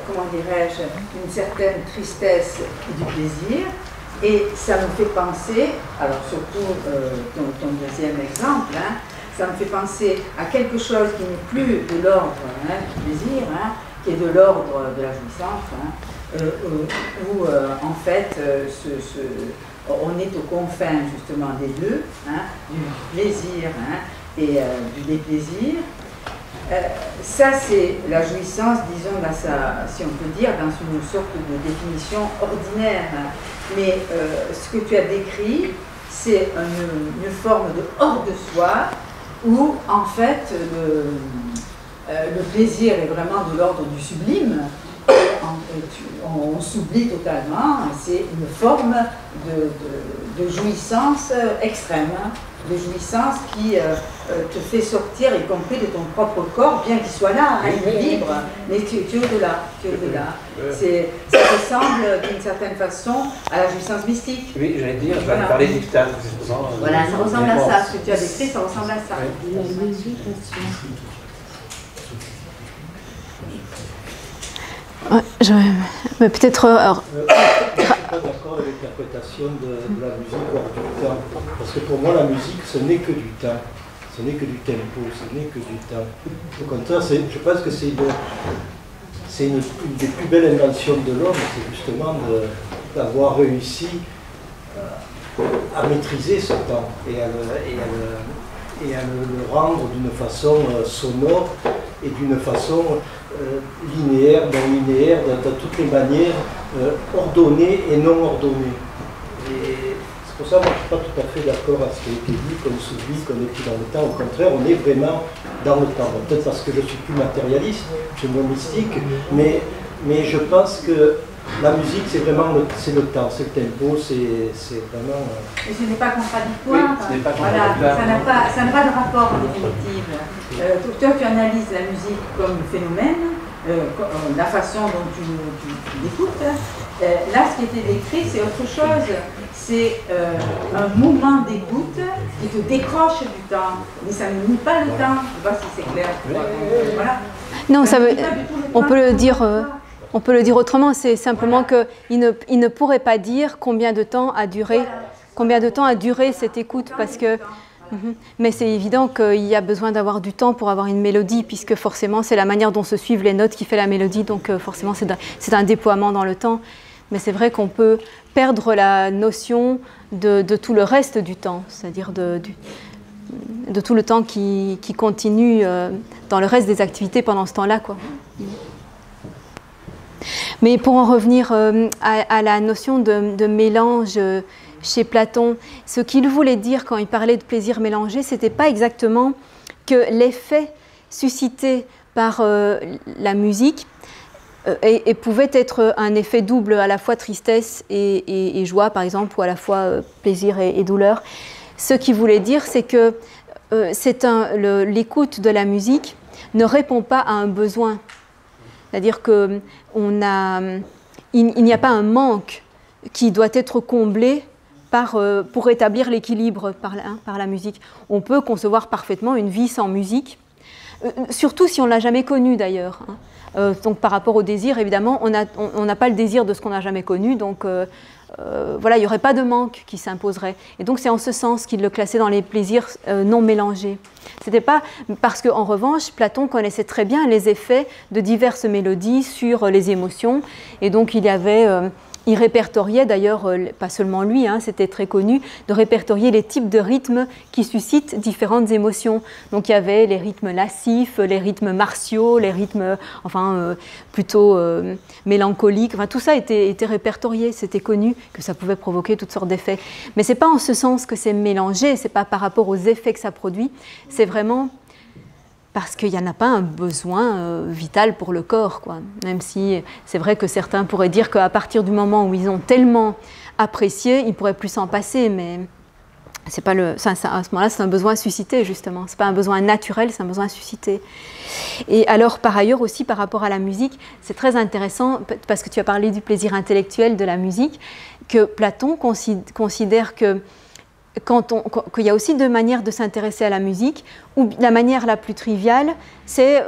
Speaker 5: comment dirais-je, d'une certaine tristesse et du plaisir. Et ça me fait penser, alors surtout ton deuxième exemple, ça me fait penser à quelque chose qui n'est plus de l'ordre du plaisir, qui est de l'ordre de la jouissance, où en fait on est aux confins justement des deux, du plaisir et du déplaisir. Ça, c'est la jouissance, disons, si on peut dire, dans une sorte de définition ordinaire. Mais ce que tu as décrit, c'est une forme de hors de soi, où, en fait, le plaisir est vraiment de l'ordre du sublime. On s'oublie totalement, c'est une forme de jouissance extrême, de jouissance qui te fait sortir, y compris de ton propre corps, bien qu'il soit là, il vibre, mais tu es au-delà, ça ressemble d'une certaine façon à la jouissance mystique.
Speaker 3: Oui, j'allais dire, je vais parler d'extase, justement.
Speaker 5: Voilà, ça ressemble à ça, ce que tu as décrit, ça ressemble à ça.
Speaker 1: Mais peut-être...
Speaker 4: je ne suis pas d'accord avec l'interprétation de la musique hors du temps. Parce que pour moi, la musique, ce n'est que du temps. Ce n'est que du tempo, ce n'est que du temps. Au contraire, je pense que c'est une des plus belles inventions de l'homme, c'est justement d'avoir réussi à maîtriser ce temps et à le rendre d'une façon sonore et d'une façon linéaire, de toutes les manières, ordonnée et non ordonnée. Et c'est pour ça que moi je ne suis pas tout à fait d'accord avec ce qui a été dit, qu'on s'oublie, qu'on n'est plus dans le temps. Au contraire, on est vraiment dans le temps. Peut-être parce que je suis plus matérialiste, je suis moins mystique, mais je pense que la musique, c'est vraiment le temps, c'est le tempo, c'est vraiment...
Speaker 5: Mais ce n'est pas contradictoire.
Speaker 3: Oui,
Speaker 5: voilà, ça n'a pas de rapport en définitive. Toi, tu analyses la musique comme phénomène, la façon dont tu l'écoutes. Là, ce qui était décrit, c'est autre chose. C'est un moment d'écoute qui te décroche du temps. Mais ça ne nie pas le temps. Je ne sais pas si c'est clair. Voilà.
Speaker 1: Non, on peut le dire... On peut le dire autrement, c'est simplement qu'il ne pourrait pas dire combien de temps a duré cette écoute, parce que... Mais c'est évident qu'il y a besoin d'avoir du temps pour avoir une mélodie, puisque forcément c'est la manière dont se suivent les notes qui fait la mélodie, donc forcément c'est un déploiement dans le temps. mais c'est vrai qu'on peut perdre la notion de tout le reste du temps, c'est-à-dire de tout le temps qui continue dans le reste des activités pendant ce temps-là, quoi. Mais pour en revenir à la notion de mélange chez Platon, ce qu'il voulait dire quand il parlait de plaisir mélangé, ce n'était pas exactement que l'effet suscité par la musique et pouvait être un effet double, à la fois tristesse et joie, par exemple, ou à la fois plaisir et douleur. Ce qu'il voulait dire, c'est que l'écoute de la musique ne répond pas à un besoin. C'est-à-dire qu'il n'y a pas un manque qui doit être comblé pour rétablir l'équilibre par la musique. On peut concevoir parfaitement une vie sans musique, surtout si on ne l'a jamais connue d'ailleurs. Donc par rapport au désir, évidemment, on n'a pas le désir de ce qu'on n'a jamais connu, donc voilà, il n'y aurait pas de manque qui s'imposerait. Et donc c'est en ce sens qu'il le classait dans les plaisirs non mélangés. C'était pas parce qu'en revanche, Platon connaissait très bien les effets de diverses mélodies sur les émotions, et donc il répertoriait d'ailleurs, pas seulement lui, c'était très connu, de répertorier les types de rythmes qui suscitent différentes émotions. Donc il y avait les rythmes lascifs, les rythmes martiaux, les rythmes plutôt mélancoliques, tout ça était répertorié, c'était connu que ça pouvait provoquer toutes sortes d'effets. Mais ce n'est pas en ce sens que c'est mélangé, ce n'est pas par rapport aux effets que ça produit, c'est vraiment parce qu'il n'y en a pas un besoin vital pour le corps, quoi. Même si c'est vrai que certains pourraient dire qu'à partir du moment où ils ont tellement apprécié, ils ne pourraient plus s'en passer, mais c'est pas à ce moment-là, c'est un besoin suscité, justement. Ce n'est pas un besoin naturel, c'est un besoin suscité. Et alors, par ailleurs aussi, par rapport à la musique, c'est très intéressant, parce que tu as parlé du plaisir intellectuel de la musique, que Platon considère qu'il y a aussi deux manières de s'intéresser à la musique, ou la manière la plus triviale, c'est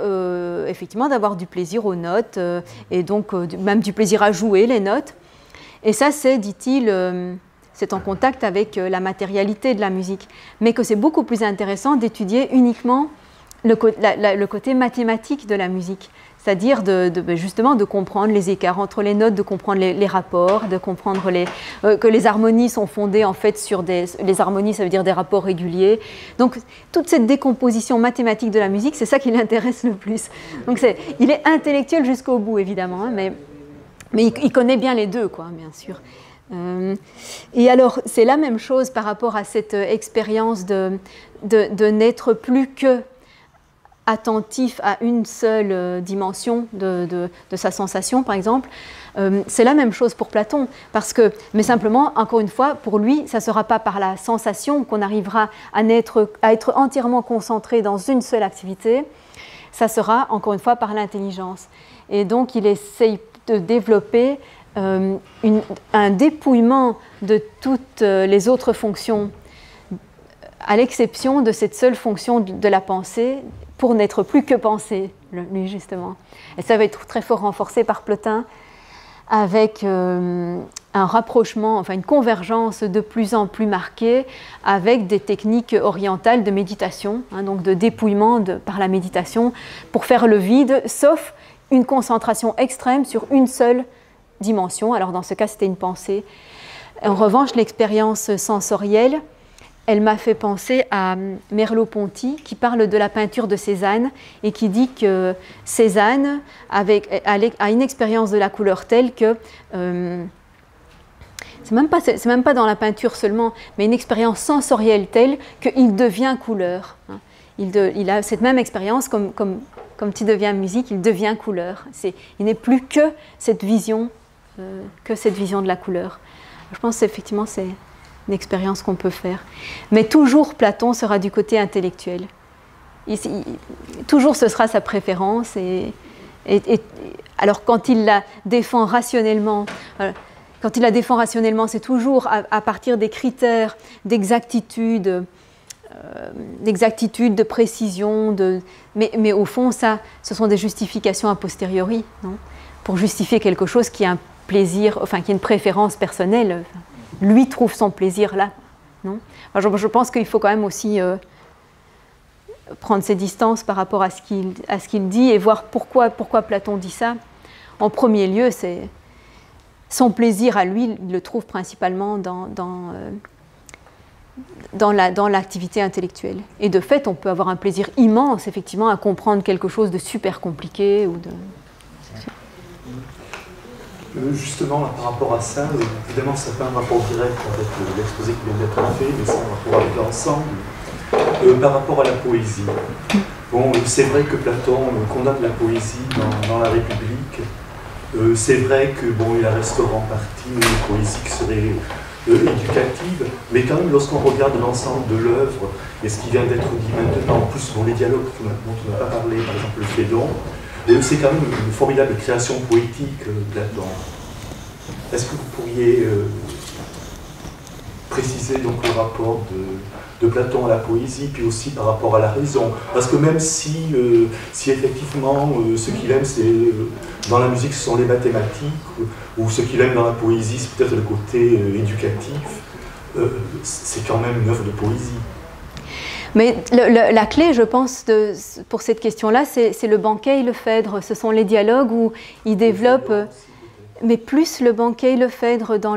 Speaker 1: effectivement d'avoir du plaisir aux notes, et donc même du plaisir à jouer les notes. Et ça, c'est, dit-il, c'est en contact avec la matérialité de la musique. Mais que c'est beaucoup plus intéressant d'étudier uniquement le côté mathématique de la musique. C'est-à-dire justement de comprendre les écarts entre les notes, de comprendre les rapports, de comprendre que les harmonies sont fondées en fait sur les harmonies, ça veut dire des rapports réguliers. Donc toute cette décomposition mathématique de la musique, c'est ça qui l'intéresse le plus. Donc il est intellectuel jusqu'au bout évidemment, mais il connaît bien les deux, quoi, bien sûr. Et alors c'est la même chose par rapport à cette expérience de n'être plus que attentif à une seule dimension de sa sensation, par exemple. C'est la même chose pour Platon, mais simplement, encore une fois, pour lui, ça ne sera pas par la sensation qu'on arrivera à être entièrement concentré dans une seule activité, ça sera, encore une fois, par l'intelligence. Et donc, il essaye de développer un dépouillement de toutes les autres fonctions, à l'exception de cette seule fonction de la pensée, pour n'être plus que pensée, lui justement. Et ça va être très fort renforcé par Plotin, avec un rapprochement, enfin une convergence de plus en plus marquée avec des techniques orientales de méditation, donc de dépouillement par la méditation, pour faire le vide, sauf une concentration extrême sur une seule dimension. Alors dans ce cas, c'était une pensée. En revanche, l'expérience sensorielle, elle m'a fait penser à Merleau-Ponty qui parle de la peinture de Cézanne et qui dit que Cézanne a une expérience de la couleur telle que c'est même pas dans la peinture seulement, mais une expérience sensorielle telle qu'il devient couleur. Il a cette même expérience comme tu deviens musique, il devient couleur. Il n'est plus que cette vision de la couleur. Je pense effectivement c'est une expérience qu'on peut faire. Mais toujours Platon sera du côté intellectuel. Toujours ce sera sa préférence. Alors quand il la défend rationnellement, c'est toujours à partir des critères d'exactitude, de précision, mais au fond, ce sont des justifications a posteriori, non, pour justifier quelque chose qui a un plaisir, enfin qui a une préférence personnelle. Lui trouve son plaisir là, non ? Je pense qu'il faut quand même aussi prendre ses distances par rapport à ce qu'il dit et voir pourquoi Platon dit ça. En premier lieu, son plaisir à lui, il le trouve principalement dans l'activité intellectuelle. Et de fait, on peut avoir un plaisir immense, effectivement, à comprendre quelque chose de super compliqué.
Speaker 6: Justement, là, par rapport à ça, évidemment, ça fait un rapport direct avec l'exposé qui vient d'être fait, mais c'est un rapport avec l'ensemble. Par rapport à la poésie, bon, c'est vrai que Platon condamne la poésie dans la République. C'est vrai que bon, il la restaure en partie une poésie qui serait éducative, mais quand même, lorsqu'on regarde l'ensemble de l'œuvre et ce qui vient d'être dit maintenant, en plus, bon, les dialogues dont on n'a pas parlé, par exemple le Phédon, c'est quand même une formidable création poétique Platon. Est-ce que vous pourriez préciser donc le rapport de Platon à la poésie, puis aussi par rapport à la raison? Parce que même si effectivement ce qu'il aime, c'est dans la musique, ce sont les mathématiques, ou ce qu'il aime dans la poésie, c'est peut-être le côté éducatif, c'est quand même une œuvre de poésie.
Speaker 1: Mais la clé, je pense, pour cette question-là, c'est le banquet et le Phèdre. Ce sont les dialogues où il développe, mais plus le banquet et le Phèdre dans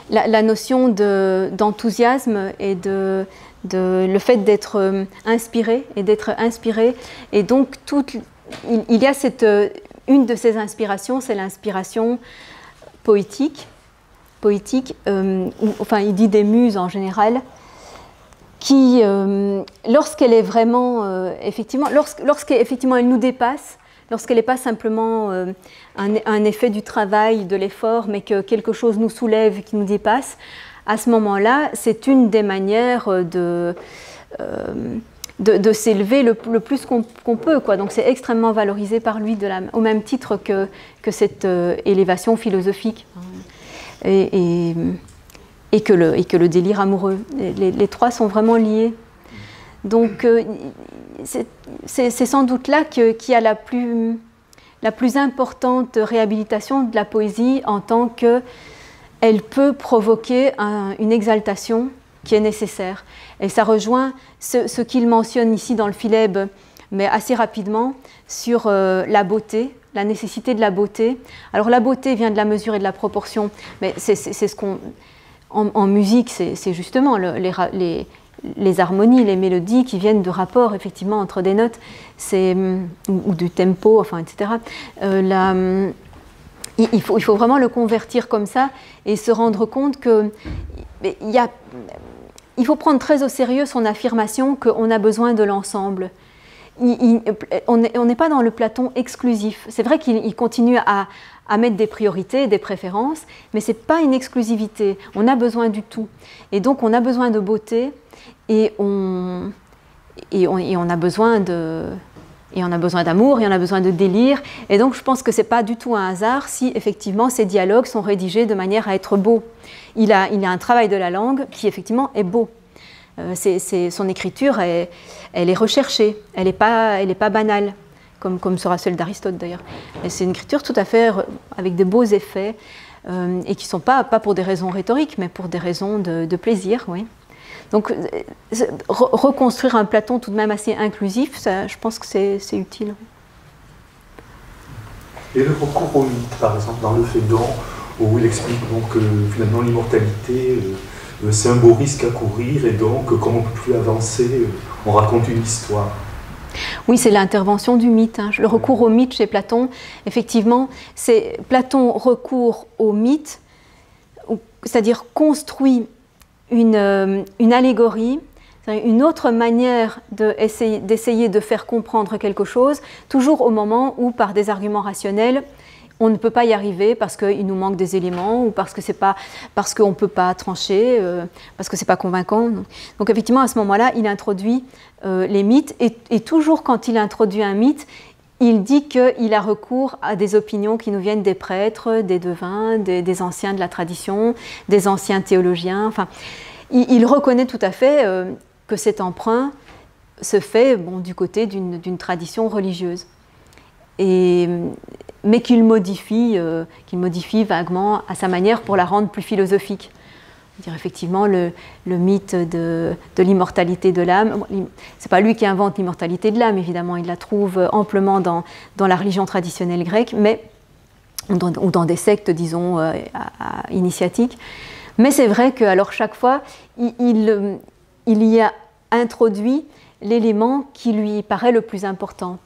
Speaker 1: la notion d'enthousiasme et le fait d'être inspiré et d'être inspiré. Et donc, il y a une de ces inspirations, c'est l'inspiration poétique, enfin il dit des muses en général, qui, lorsqu'elle est vraiment, effectivement, lorsqu'effectivement elle nous dépasse, lorsqu'elle n'est pas simplement un effet du travail, de l'effort, mais que quelque chose nous soulève, qui nous dépasse, à ce moment-là, c'est une des manières de s'élever le plus qu'on peut, quoi. Donc c'est extrêmement valorisé par lui au même titre que cette élévation philosophique. Et que le délire amoureux. Les trois sont vraiment liés. Donc c'est sans doute là qu'il y a la plus importante réhabilitation de la poésie, en tant qu'elle peut provoquer une exaltation qui est nécessaire. Et ça rejoint ce qu'il mentionne ici dans le Philèbe, mais assez rapidement, sur la beauté, la nécessité de la beauté. Alors la beauté vient de la mesure et de la proportion, mais c'est ce qu'on... En musique, c'est justement les harmonies, les mélodies qui viennent de rapports, effectivement, entre des notes, ou du tempo, enfin, etc. Il faut vraiment le convertir comme ça et se rendre compte que il faut prendre très au sérieux son affirmation qu'on a besoin de l'ensemble. On n'est pas dans le Platon exclusif. C'est vrai qu'il continue à mettre des priorités, des préférences, mais ce n'est pas une exclusivité. On a besoin du tout. Et donc, on a besoin de beauté et on a besoin d'amour, et on a besoin de délire. Et donc, je pense que ce n'est pas du tout un hasard si, effectivement, ces dialogues sont rédigés de manière à être beaux. Il a un travail de la langue qui, effectivement, est beau. Son écriture, elle est recherchée, elle n'est pas banale, comme sera celle d'Aristote d'ailleurs. C'est une écriture tout à fait avec de beaux effets, et qui ne sont pas pour des raisons rhétoriques, mais pour des raisons de plaisir. Oui. Donc reconstruire un Platon tout de même assez inclusif, ça, je pense que c'est utile.
Speaker 6: Et le recours au mythe, par exemple, dans le Phédon, où il explique donc que finalement l'immortalité, c'est un beau risque à courir, et donc, comme on ne peut plus avancer, on raconte une histoire.
Speaker 1: Oui, c'est l'intervention du mythe. Hein. Le recours au mythe chez Platon, effectivement, Platon recourt au mythe, c'est-à-dire construit une allégorie, une autre manière d'essayer de faire comprendre quelque chose, toujours au moment où, par des arguments rationnels, on ne peut pas y arriver parce qu'il nous manque des éléments, ou parce qu'on ne peut pas trancher, parce que ce n'est pas convaincant. Donc effectivement, à ce moment-là, il introduit les mythes, et toujours quand il introduit un mythe, il dit qu'il a recours à des opinions qui nous viennent des prêtres, des devins, des anciens de la tradition, des anciens théologiens. Enfin, il reconnaît tout à fait que cet emprunt se fait du côté d'une tradition religieuse. Mais qu'il modifie vaguement à sa manière pour la rendre plus philosophique. dire effectivement le mythe de l'immortalité de l'âme. Bon, c'est pas lui qui invente l'immortalité de l'âme, évidemment, il la trouve amplement dans la religion traditionnelle grecque, mais, ou dans des sectes, disons, initiatiques. Mais c'est vrai que, alors, chaque fois, il y a introduit l'élément qui lui paraît le plus important.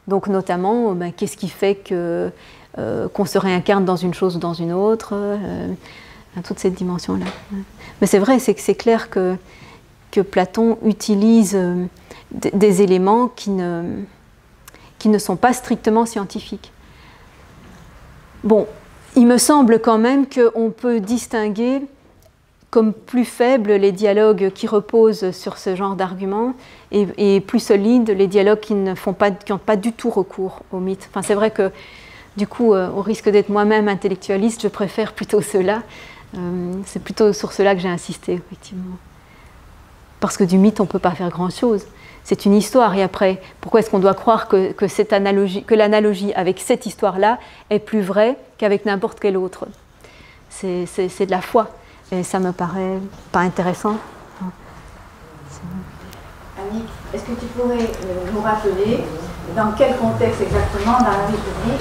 Speaker 1: Donc, notamment, qu'est-ce qui fait qu'on se réincarne dans une chose ou dans une autre, toute cette dimension-là. Mais c'est vrai, c'est clair que Platon utilise des éléments qui ne sont pas strictement scientifiques. Bon, il me semble quand même qu'on peut distinguer comme plus faibles les dialogues qui reposent sur ce genre d'arguments et plus solides les dialogues qui n'ont pas du tout recours au mythe. Enfin, c'est vrai que, du coup, au risque d'être moi-même intellectualiste, je préfère plutôt ceux-là. C'est plutôt sur cela que j'ai insisté, effectivement. Parce que du mythe, on ne peut pas faire grand-chose. C'est une histoire, et après, pourquoi est-ce qu'on doit croire que l'analogie avec cette histoire-là est plus vraie qu'avec n'importe quelle autre? C'est de la foi, et ça me paraît pas intéressant.
Speaker 5: Annick, est-ce que tu pourrais nous rappeler dans quel contexte exactement, dans la République,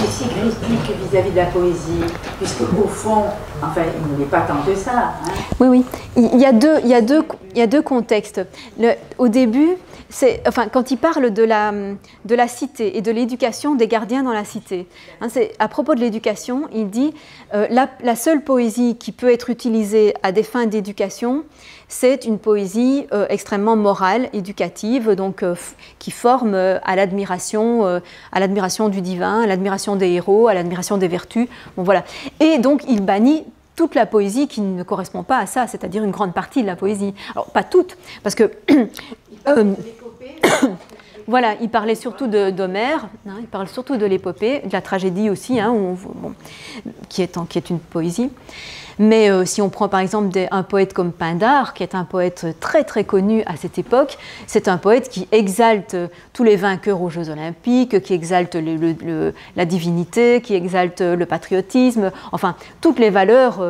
Speaker 5: les cycles expliquent vis-à-vis de la poésie, puisque au fond, enfin, il n'est pas tant que ça. Hein.
Speaker 1: Oui, il y a deux contextes. Au début, enfin, quand il parle de la cité et de l'éducation des gardiens dans la cité, hein, à propos de l'éducation, il dit la seule poésie qui peut être utilisée à des fins d'éducation, c'est une poésie extrêmement morale, éducative, donc qui forme à l'admiration du divin, à l'admiration des héros, à l'admiration des vertus. Bon, voilà. Et donc il bannit toute la poésie qui ne correspond pas à ça, c'est-à-dire une grande partie de la poésie. Alors pas toute, parce que voilà, il parlait surtout d'Homère, hein, il parle surtout de l'épopée, de la tragédie aussi, hein, qui est une poésie. Mais si on prend par exemple un poète comme Pindare, qui est un poète très très connu à cette époque, c'est un poète qui exalte tous les vainqueurs aux Jeux Olympiques, qui exalte la divinité, qui exalte le patriotisme, enfin toutes les valeurs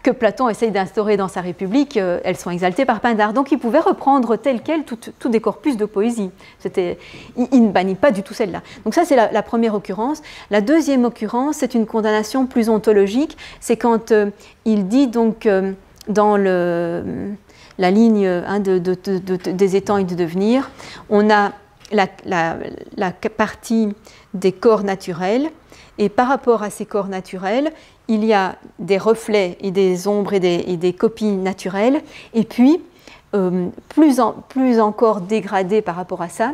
Speaker 1: que Platon essaye d'instaurer dans sa République, elles sont exaltées par Pindare. Donc il pouvait reprendre tel quel tout des corpus de poésie. Il ne bannit pas du tout celle-là. Donc ça, c'est la première occurrence. La deuxième occurrence, c'est une condamnation plus ontologique. C'est quand il dit donc dans la ligne hein, des étangs et du devenir, on a la partie des corps naturels, et par rapport à ces corps naturels, il y a des reflets et des ombres et des copies naturelles, et puis, plus encore dégradé par rapport à ça,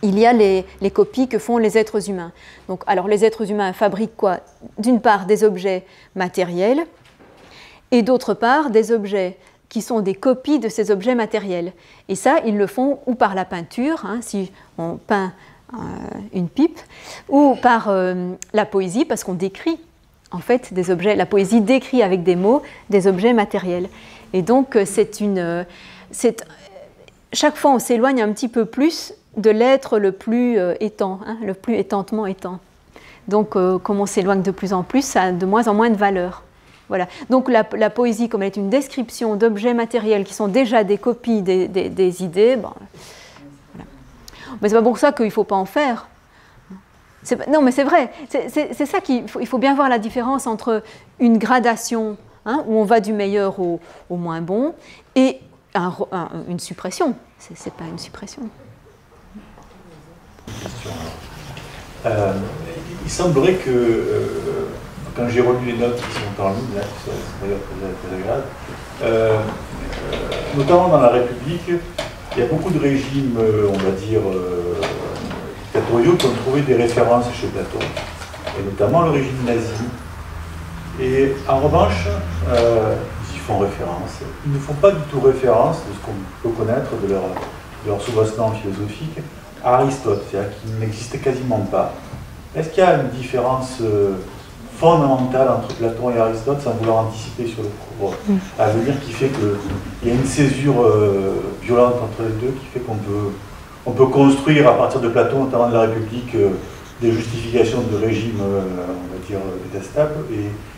Speaker 1: il y a les copies que font les êtres humains. Donc, alors, les êtres humains fabriquent quoi? D'une part, des objets matériels, et d'autre part, des objets qui sont des copies de ces objets matériels. Et ça, ils le font ou par la peinture, hein, si on peint une pipe, ou par la poésie, parce qu'on décrit en fait des objets. La poésie décrit avec des mots des objets matériels. Et donc chaque fois on s'éloigne un petit peu plus de l'être le plus étant, hein, le plus étantement étant. Donc comme on s'éloigne de plus en plus, ça a de moins en moins de valeur. Voilà. Donc la poésie, comme elle est une description d'objets matériels qui sont déjà des copies des idées, bon, mais c'est pas pour ça qu'il ne faut pas en faire. Non, mais c'est vrai. C'est ça il faut bien voir la différence entre une gradation, hein, où on va du meilleur au moins bon, et une suppression. C'est pas une suppression.
Speaker 6: Il semblerait que, quand j'ai relu les notes qui sont en ligne, là, qui sont d'ailleurs très agréables, notamment dans la République, il y a beaucoup de régimes, on va dire, dictatoriaux qui ont trouvé des références chez Platon, et notamment le régime nazi. Et en revanche, ils y font référence. Ils ne font pas du tout référence, de ce qu'on peut connaître de leur soubassement philosophique, à Aristote, c'est-à-dire qu'il n'existe quasiment pas. Est-ce qu'il y a une différence fondamentale entre Platon et Aristote, sans vouloir anticiper sur le cours à venir, qui fait qu'il y a une césure violente entre les deux, qui fait qu'on peut construire à partir de Platon, notamment de la République,
Speaker 7: des justifications de régime, on va dire, détestables,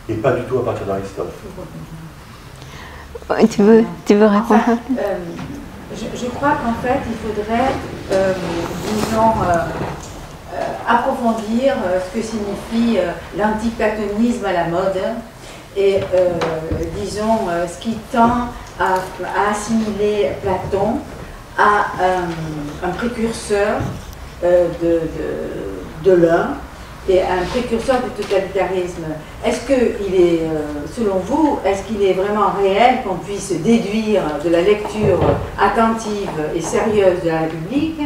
Speaker 7: et pas du tout à partir d'Aristote.
Speaker 1: Tu veux répondre?
Speaker 5: Enfin, je crois qu'en fait, il faudrait, disons, approfondir ce que signifie l'antiplatonisme à la mode et, disons, ce qui tend à assimiler Platon à un précurseur de l'un et un précurseur du totalitarisme. Est-ce qu'il est, selon vous, est-ce qu'il est vraiment réel qu'on puisse déduire de la lecture attentive et sérieuse de la République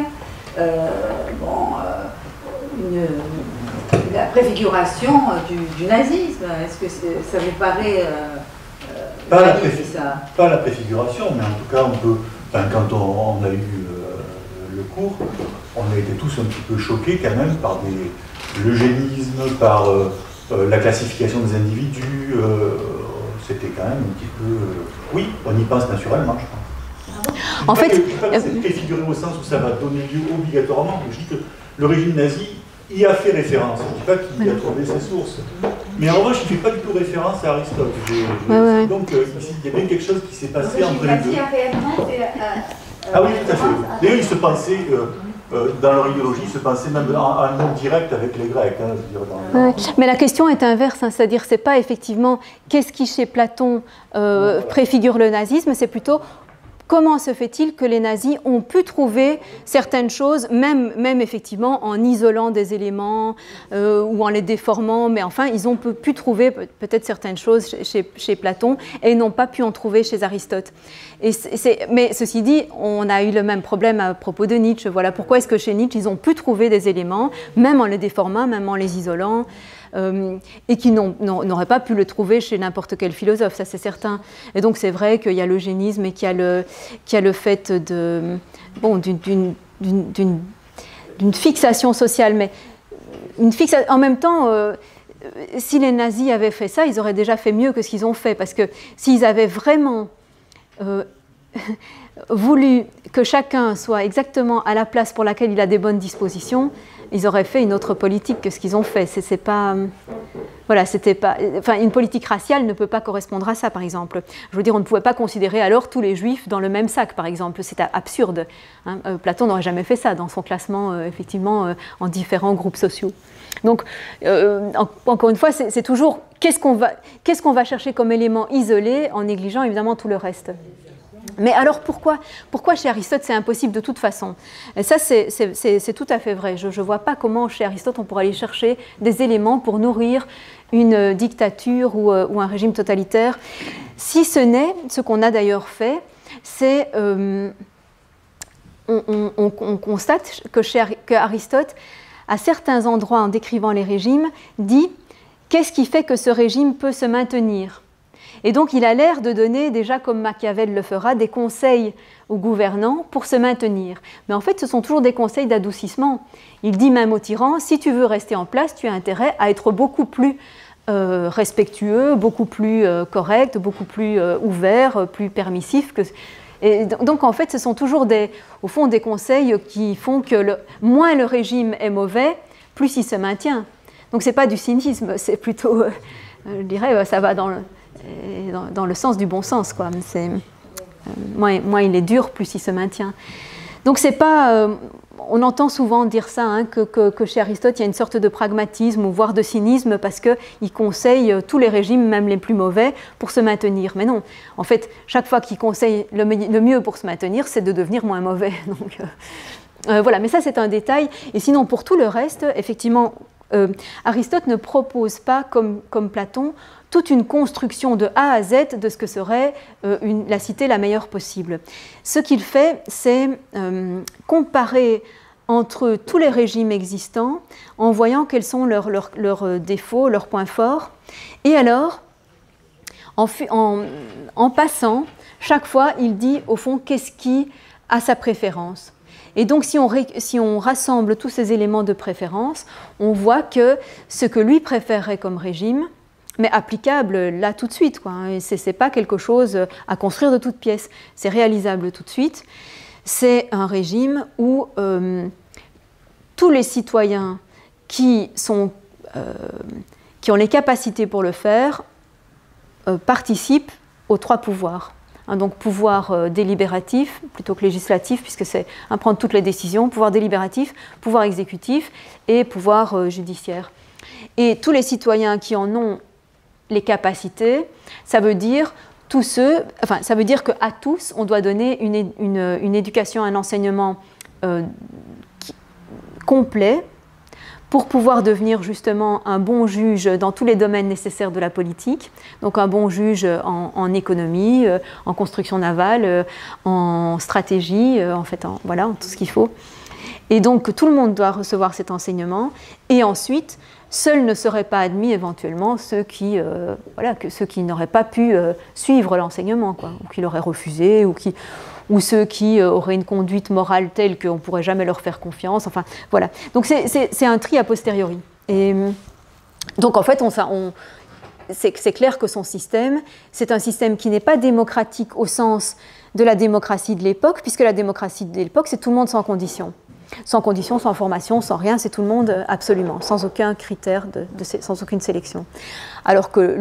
Speaker 5: la préfiguration du nazisme? Est-ce que ça vous paraît
Speaker 7: pas la préfiguration, mais en tout cas, on peut, quand on a eu le cours, on a été tous un petit peu choqués quand même par l'eugénisme, par la classification des individus. C'était quand même un petit peu... oui, on y pense naturellement, je pense.
Speaker 1: En fait,
Speaker 7: je ne dis pas que c'est préfiguré au sens où ça va donner lieu obligatoirement, je dis que le régime nazi y a fait référence. Je ne dis pas qu'il y a trouvé ses sources. Mais en revanche, il ne fait pas du tout référence à Aristote. Donc, ici, il y a bien quelque chose qui s'est passé entre les deux. Ah oui, tout à fait. D'ailleurs, ils se pensaient, dans leur idéologie, ils se pensaient même en nom direct avec les Grecs. Hein, je veux dire,
Speaker 1: mais la question est inverse, hein, c'est-à-dire c'est pas effectivement qu'est-ce qui chez Platon préfigure le nazisme, c'est plutôt comment se fait-il que les nazis ont pu trouver certaines choses, même effectivement en isolant des éléments ou en les déformant, mais enfin ils ont pu trouver peut-être certaines choses chez Platon et n'ont pas pu en trouver chez Aristote. Mais ceci dit, on a eu le même problème à propos de Nietzsche. Voilà pourquoi est-ce que chez Nietzsche ils ont pu trouver des éléments, même en les déformant, même en les isolant. Et qui n'auraient pas pu le trouver chez n'importe quel philosophe, ça c'est certain. Et donc c'est vrai qu'il y a l'eugénisme et qu'il y a le fait d'une fixation sociale, mais en même temps, si les nazis avaient fait ça, ils auraient déjà fait mieux que ce qu'ils ont fait, parce que s'ils avaient vraiment voulu que chacun soit exactement à la place pour laquelle il a des bonnes dispositions, ils auraient fait une autre politique que ce qu'ils ont fait. C'est pas, voilà, c'était pas, enfin, une politique raciale ne peut pas correspondre à ça, par exemple. Je veux dire, on ne pouvait pas considérer alors tous les juifs dans le même sac, par exemple. C'est absurde. Hein. Platon n'aurait jamais fait ça dans son classement, effectivement, en différents groupes sociaux. Donc, encore une fois, c'est toujours qu'est-ce qu'on va chercher comme élément isolé en négligeant évidemment tout le reste. Mais alors pourquoi chez Aristote c'est impossible de toute façon? Et ça c'est tout à fait vrai. Je ne vois pas comment chez Aristote on pourrait aller chercher des éléments pour nourrir une dictature ou un régime totalitaire. Si ce n'est, ce qu'on a d'ailleurs fait, c'est on constate que Aristote, à certains endroits en décrivant les régimes, dit qu'est-ce qui fait que ce régime peut se maintenir? Et donc il a l'air de donner, déjà comme Machiavel le fera, des conseils aux gouvernants pour se maintenir. Mais en fait, ce sont toujours des conseils d'adoucissement. Il dit même aux tyrans, si tu veux rester en place, tu as intérêt à être beaucoup plus respectueux, beaucoup plus correct, beaucoup plus ouvert, plus permissif. Et donc en fait, ce sont toujours au fond des conseils qui font que moins le régime est mauvais, plus il se maintient. Donc ce n'est pas du cynisme, c'est plutôt, je dirais, ça va dans le sens du bon sens, quoi. Moins il est dur, plus il se maintient. Donc c'est pas... on entend souvent dire ça, hein, que chez Aristote, il y a une sorte de pragmatisme, ou voire de cynisme, parce qu'il conseille tous les régimes, même les plus mauvais, pour se maintenir. Mais non, en fait, chaque fois qu'il conseille le mieux pour se maintenir, c'est de devenir moins mauvais. Donc, voilà, mais ça c'est un détail. Et sinon, pour tout le reste, effectivement, Aristote ne propose pas, comme Platon, toute une construction de A à Z de ce que serait la cité la meilleure possible. Ce qu'il fait, c'est comparer entre tous les régimes existants en voyant quels sont leurs défauts, leurs points forts. Et alors, en passant, chaque fois, il dit au fond qu'est-ce qui a sa préférence. Et donc, si on rassemble tous ces éléments de préférence, on voit que ce que lui préférerait comme régime, mais applicable là tout de suite, quoi. Ce n'est pas quelque chose à construire de toutes pièces, c'est réalisable tout de suite. C'est un régime où tous les citoyens qui ont les capacités pour le faire participent aux 3 pouvoirs. Donc pouvoir délibératif plutôt que législatif, puisque c'est prendre toutes les décisions, pouvoir délibératif, pouvoir exécutif et pouvoir judiciaire. Et tous les citoyens qui en ont les capacités, ça veut dire ça veut dire qu'à tous, on doit donner une éducation, un enseignement complet pour pouvoir devenir justement un bon juge dans tous les domaines nécessaires de la politique, donc un bon juge en économie, en construction navale, en stratégie, voilà, en tout ce qu'il faut. Et donc tout le monde doit recevoir cet enseignement, et ensuite, seuls ne seraient pas admis éventuellement ceux qui n'auraient pas pu suivre l'enseignement, ou qui l'auraient refusé, ou ceux qui auraient une conduite morale telle qu'on ne pourrait jamais leur faire confiance. Enfin, voilà. Donc c'est un tri a posteriori. Et donc en fait, c'est clair que son système, c'est un système qui n'est pas démocratique au sens de la démocratie de l'époque, puisque la démocratie de l'époque, c'est tout le monde sans condition. Sans condition, sans formation, sans rien, c'est tout le monde absolument, sans aucun critère, sans aucune sélection. Alors que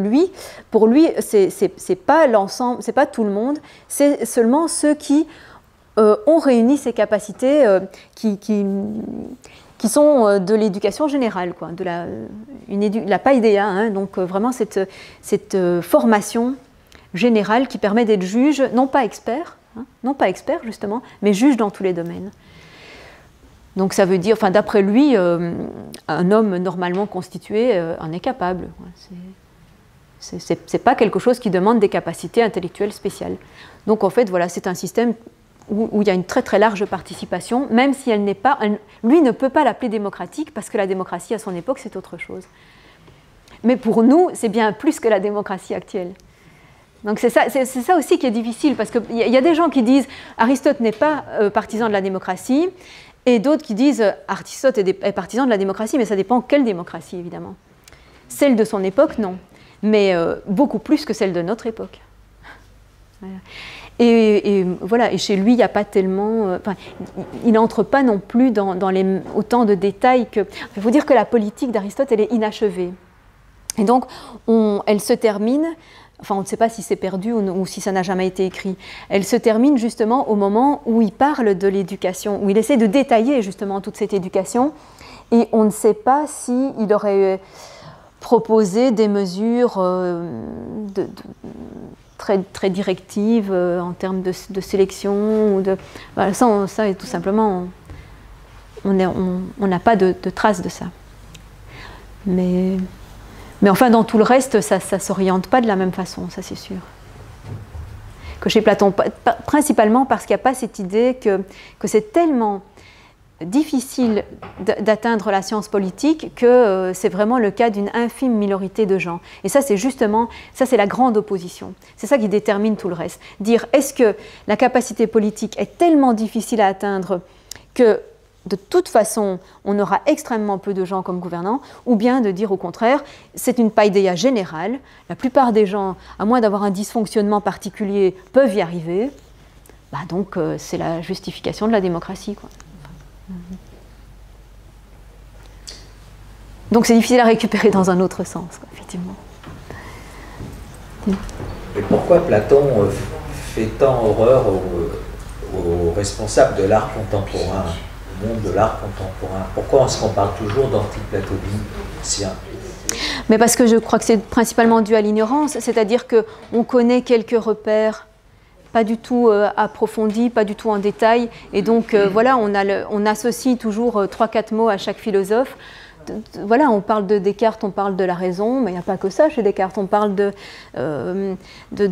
Speaker 1: pour lui, c'est pas l'ensemble, c'est pas tout le monde, c'est seulement ceux qui ont réuni ces capacités qui sont de l'éducation générale, de la paideia, donc vraiment cette formation générale qui permet d'être juge, non pas expert justement, mais juge dans tous les domaines. Donc ça veut dire, d'après lui, un homme normalement constitué en est capable. C'est pas quelque chose qui demande des capacités intellectuelles spéciales. Donc en fait, voilà, c'est un système où il y a une très très large participation, même si elle n'est pas... Lui ne peut pas l'appeler démocratique, parce que la démocratie à son époque, c'est autre chose. Mais pour nous, c'est bien plus que la démocratie actuelle. Donc c'est ça aussi qui est difficile, parce qu'il y a des gens qui disent Aristote n'est pas partisan de la démocratie, et d'autres qui disent Aristote est partisan de la démocratie, mais ça dépend quelle démocratie, évidemment. Celle de son époque, non, mais beaucoup plus que celle de notre époque. Voilà. Et voilà, et chez lui, il n'y a pas tellement... il n'entre pas non plus dans autant de détails que... Il faut dire que la politique d'Aristote, elle est inachevée. Et donc, elle se termine... Enfin, on ne sait pas si c'est perdu ou si ça n'a jamais été écrit. Elle se termine justement au moment où il parle de l'éducation, où il essaie de détailler justement toute cette éducation, et on ne sait pas s'il aurait proposé des mesures très, très directives en termes de sélection. Voilà, ça, tout simplement, on n'a pas de traces de ça. Mais enfin, dans tout le reste, ça ne s'oriente pas de la même façon, ça c'est sûr. Que chez Platon, principalement parce qu'il n'y a pas cette idée que c'est tellement difficile d'atteindre la science politique que c'est vraiment le cas d'une infime minorité de gens. Et ça, c'est justement, ça c'est la grande opposition. C'est ça qui détermine tout le reste. Dire, est-ce que la capacité politique est tellement difficile à atteindre que de toute façon, on aura extrêmement peu de gens comme gouvernants, ou bien de dire au contraire, c'est une paideia générale, la plupart des gens, à moins d'avoir un dysfonctionnement particulier, peuvent y arriver, donc c'est la justification de la démocratie, quoi. Donc c'est difficile à récupérer dans un autre sens, quoi, effectivement.
Speaker 8: Et pourquoi Platon fait tant horreur aux responsables de l'art contemporain, au monde de l'art contemporain? Pourquoi est-ce qu'on parle toujours d'antiplatonicien?
Speaker 1: Mais parce que je crois que c'est principalement dû à l'ignorance, c'est-à-dire qu'on connaît quelques repères pas du tout approfondis, pas du tout en détail, et donc voilà, on associe toujours 3-4 mots à chaque philosophe. Voilà, on parle de Descartes, on parle de la raison, mais il n'y a pas que ça chez Descartes. On parle de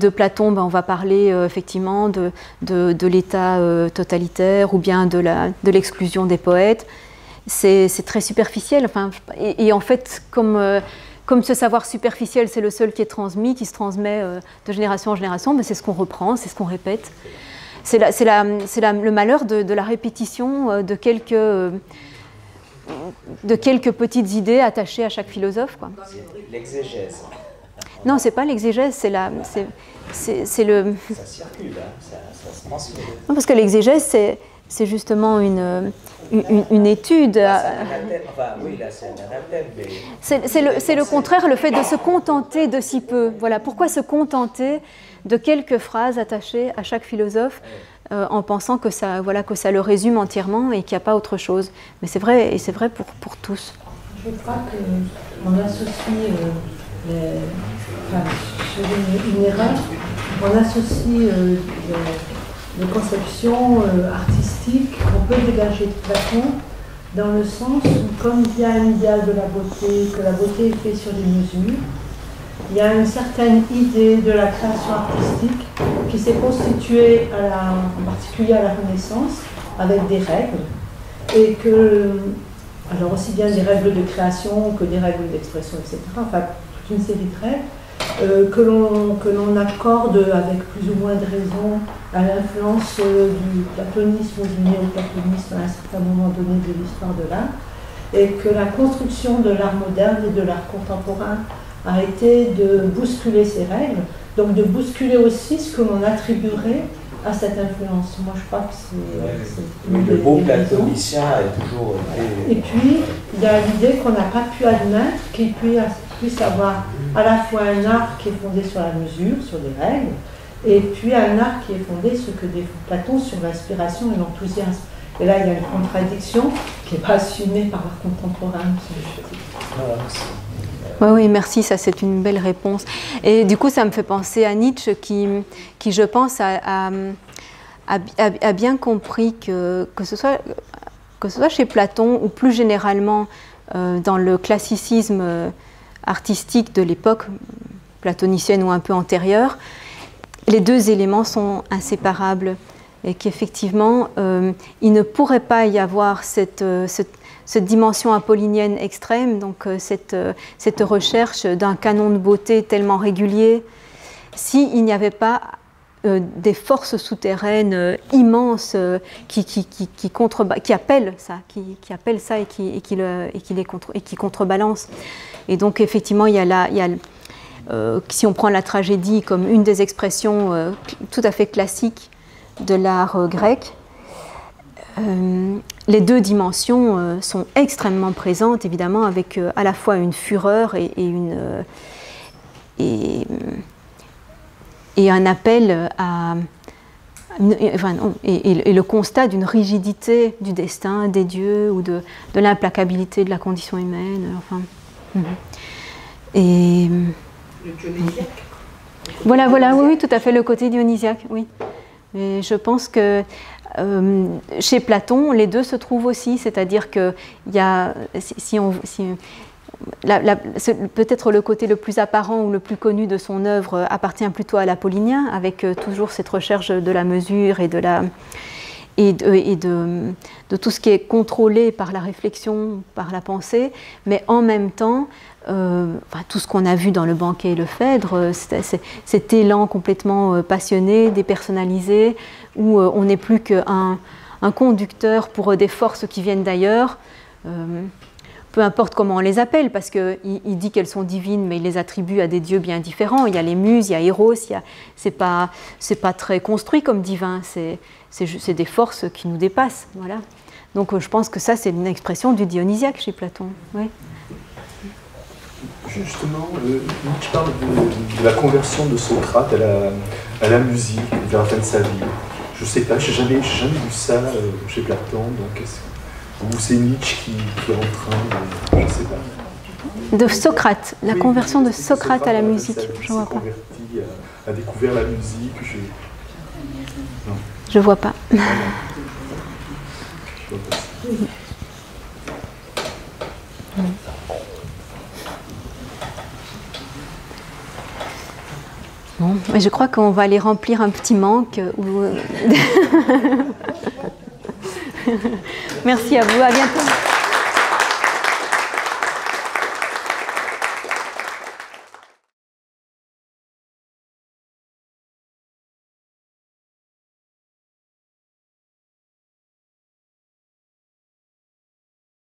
Speaker 1: Platon, on va parler effectivement de l'état totalitaire ou bien de l'exclusion des poètes. C'est très superficiel. Enfin, et en fait, comme ce savoir superficiel, c'est le seul qui est transmis, qui se transmet de génération en génération, c'est ce qu'on reprend, c'est ce qu'on répète. C'est le malheur de la répétition de quelques petites idées attachées à chaque philosophe, quoi.
Speaker 8: L'exégèse.
Speaker 1: Non, c'est pas l'exégèse, c'est le...
Speaker 8: Ça circule, hein, ça se transmet.
Speaker 1: Non, parce que l'exégèse, c'est justement une étude.
Speaker 8: Enfin, oui, là c'est un anathème, mais...
Speaker 1: C'est le contraire, le fait de se contenter de si peu. Voilà, pourquoi se contenter de quelques phrases attachées à chaque philosophe en pensant que ça, voilà, que ça le résume entièrement et qu'il n'y a pas autre chose. Mais c'est vrai, et c'est vrai pour tous.
Speaker 9: Je crois qu'on associe, une erreur, on associe les conceptions artistiques qu'on peut dégager de Platon dans le sens où, comme il y a un idéal de la beauté, que la beauté est faite sur des mesures, il y a une certaine idée de la création artistique qui s'est constituée, en particulier à la Renaissance, avec des règles, et que, alors aussi bien des règles de création que des règles d'expression, etc., enfin toute une série de règles, que l'on accorde avec plus ou moins de raison à l'influence du platonisme ou du néoplatonisme à un certain moment donné de l'histoire de l'art, et que la construction de l'art moderne et de l'art contemporain a été de bousculer ces règles, donc de bousculer aussi ce que l'on attribuerait à cette influence. Moi, je crois que c'est
Speaker 8: le beau platonicien est toujours...
Speaker 9: Et puis, il y a l'idée qu'on n'a pas pu admettre qu'il puisse avoir à la fois un art qui est fondé sur la mesure, sur les règles, et puis un art qui est fondé, ce que défend Platon, sur l'inspiration et l'enthousiasme. Et là, il y a une contradiction qui n'est pas assumée par l'art contemporain.
Speaker 1: Oui, merci, ça c'est une belle réponse. Et du coup, ça me fait penser à Nietzsche qui je pense, a bien compris que ce soit chez Platon ou plus généralement dans le classicisme artistique de l'époque platonicienne ou un peu antérieure, les deux éléments sont inséparables et qu'effectivement, il ne pourrait pas y avoir cette dimension apollinienne extrême, donc cette recherche d'un canon de beauté tellement régulier, s'il n'y avait pas des forces souterraines immenses qui appellent ça, et qui contrebalancent. Et donc effectivement, si on prend la tragédie comme une des expressions tout à fait classiques de l'art grec, les deux dimensions sont extrêmement présentes, évidemment, avec à la fois une fureur et un appel à... et le constat d'une rigidité du destin, des dieux, ou de l'implacabilité de la condition humaine. Enfin, et...
Speaker 5: Le dionysiaque.
Speaker 1: Voilà, oui, tout à fait, le côté dionysiaque, oui. Mais je pense que chez Platon, les deux se trouvent aussi, c'est-à-dire que il y a, peut-être le côté le plus apparent ou le plus connu de son œuvre appartient plutôt à l'apollinien, avec toujours cette recherche de la mesure et de tout ce qui est contrôlé par la réflexion, par la pensée, mais en même temps, tout ce qu'on a vu dans Le Banquet et le Phèdre, cet élan complètement passionné, dépersonnalisé, où on n'est plus qu'un conducteur pour des forces qui viennent d'ailleurs, peu importe comment on les appelle, parce qu'il dit qu'elles sont divines, mais il les attribue à des dieux bien différents. Il y a les muses, il y a Eros, c'est pas très construit comme divin, c'est des forces qui nous dépassent. Voilà. Donc je pense que ça, c'est une expression du dionysiaque chez Platon. Oui.
Speaker 6: Justement, Nietzsche parle de la conversion de Socrate à la musique vers la fin de sa vie. Je ne sais pas, je n'ai jamais lu ça chez Platon, donc ou c'est Nietzsche qui est en train de... Je ne sais pas.
Speaker 1: De Socrate, la conversion de Socrate à la musique, je ne vois pas.
Speaker 6: A découvert la musique,
Speaker 1: je vois pas. Bon, mais je crois qu'on va aller remplir un petit manque. Merci à vous, à bientôt.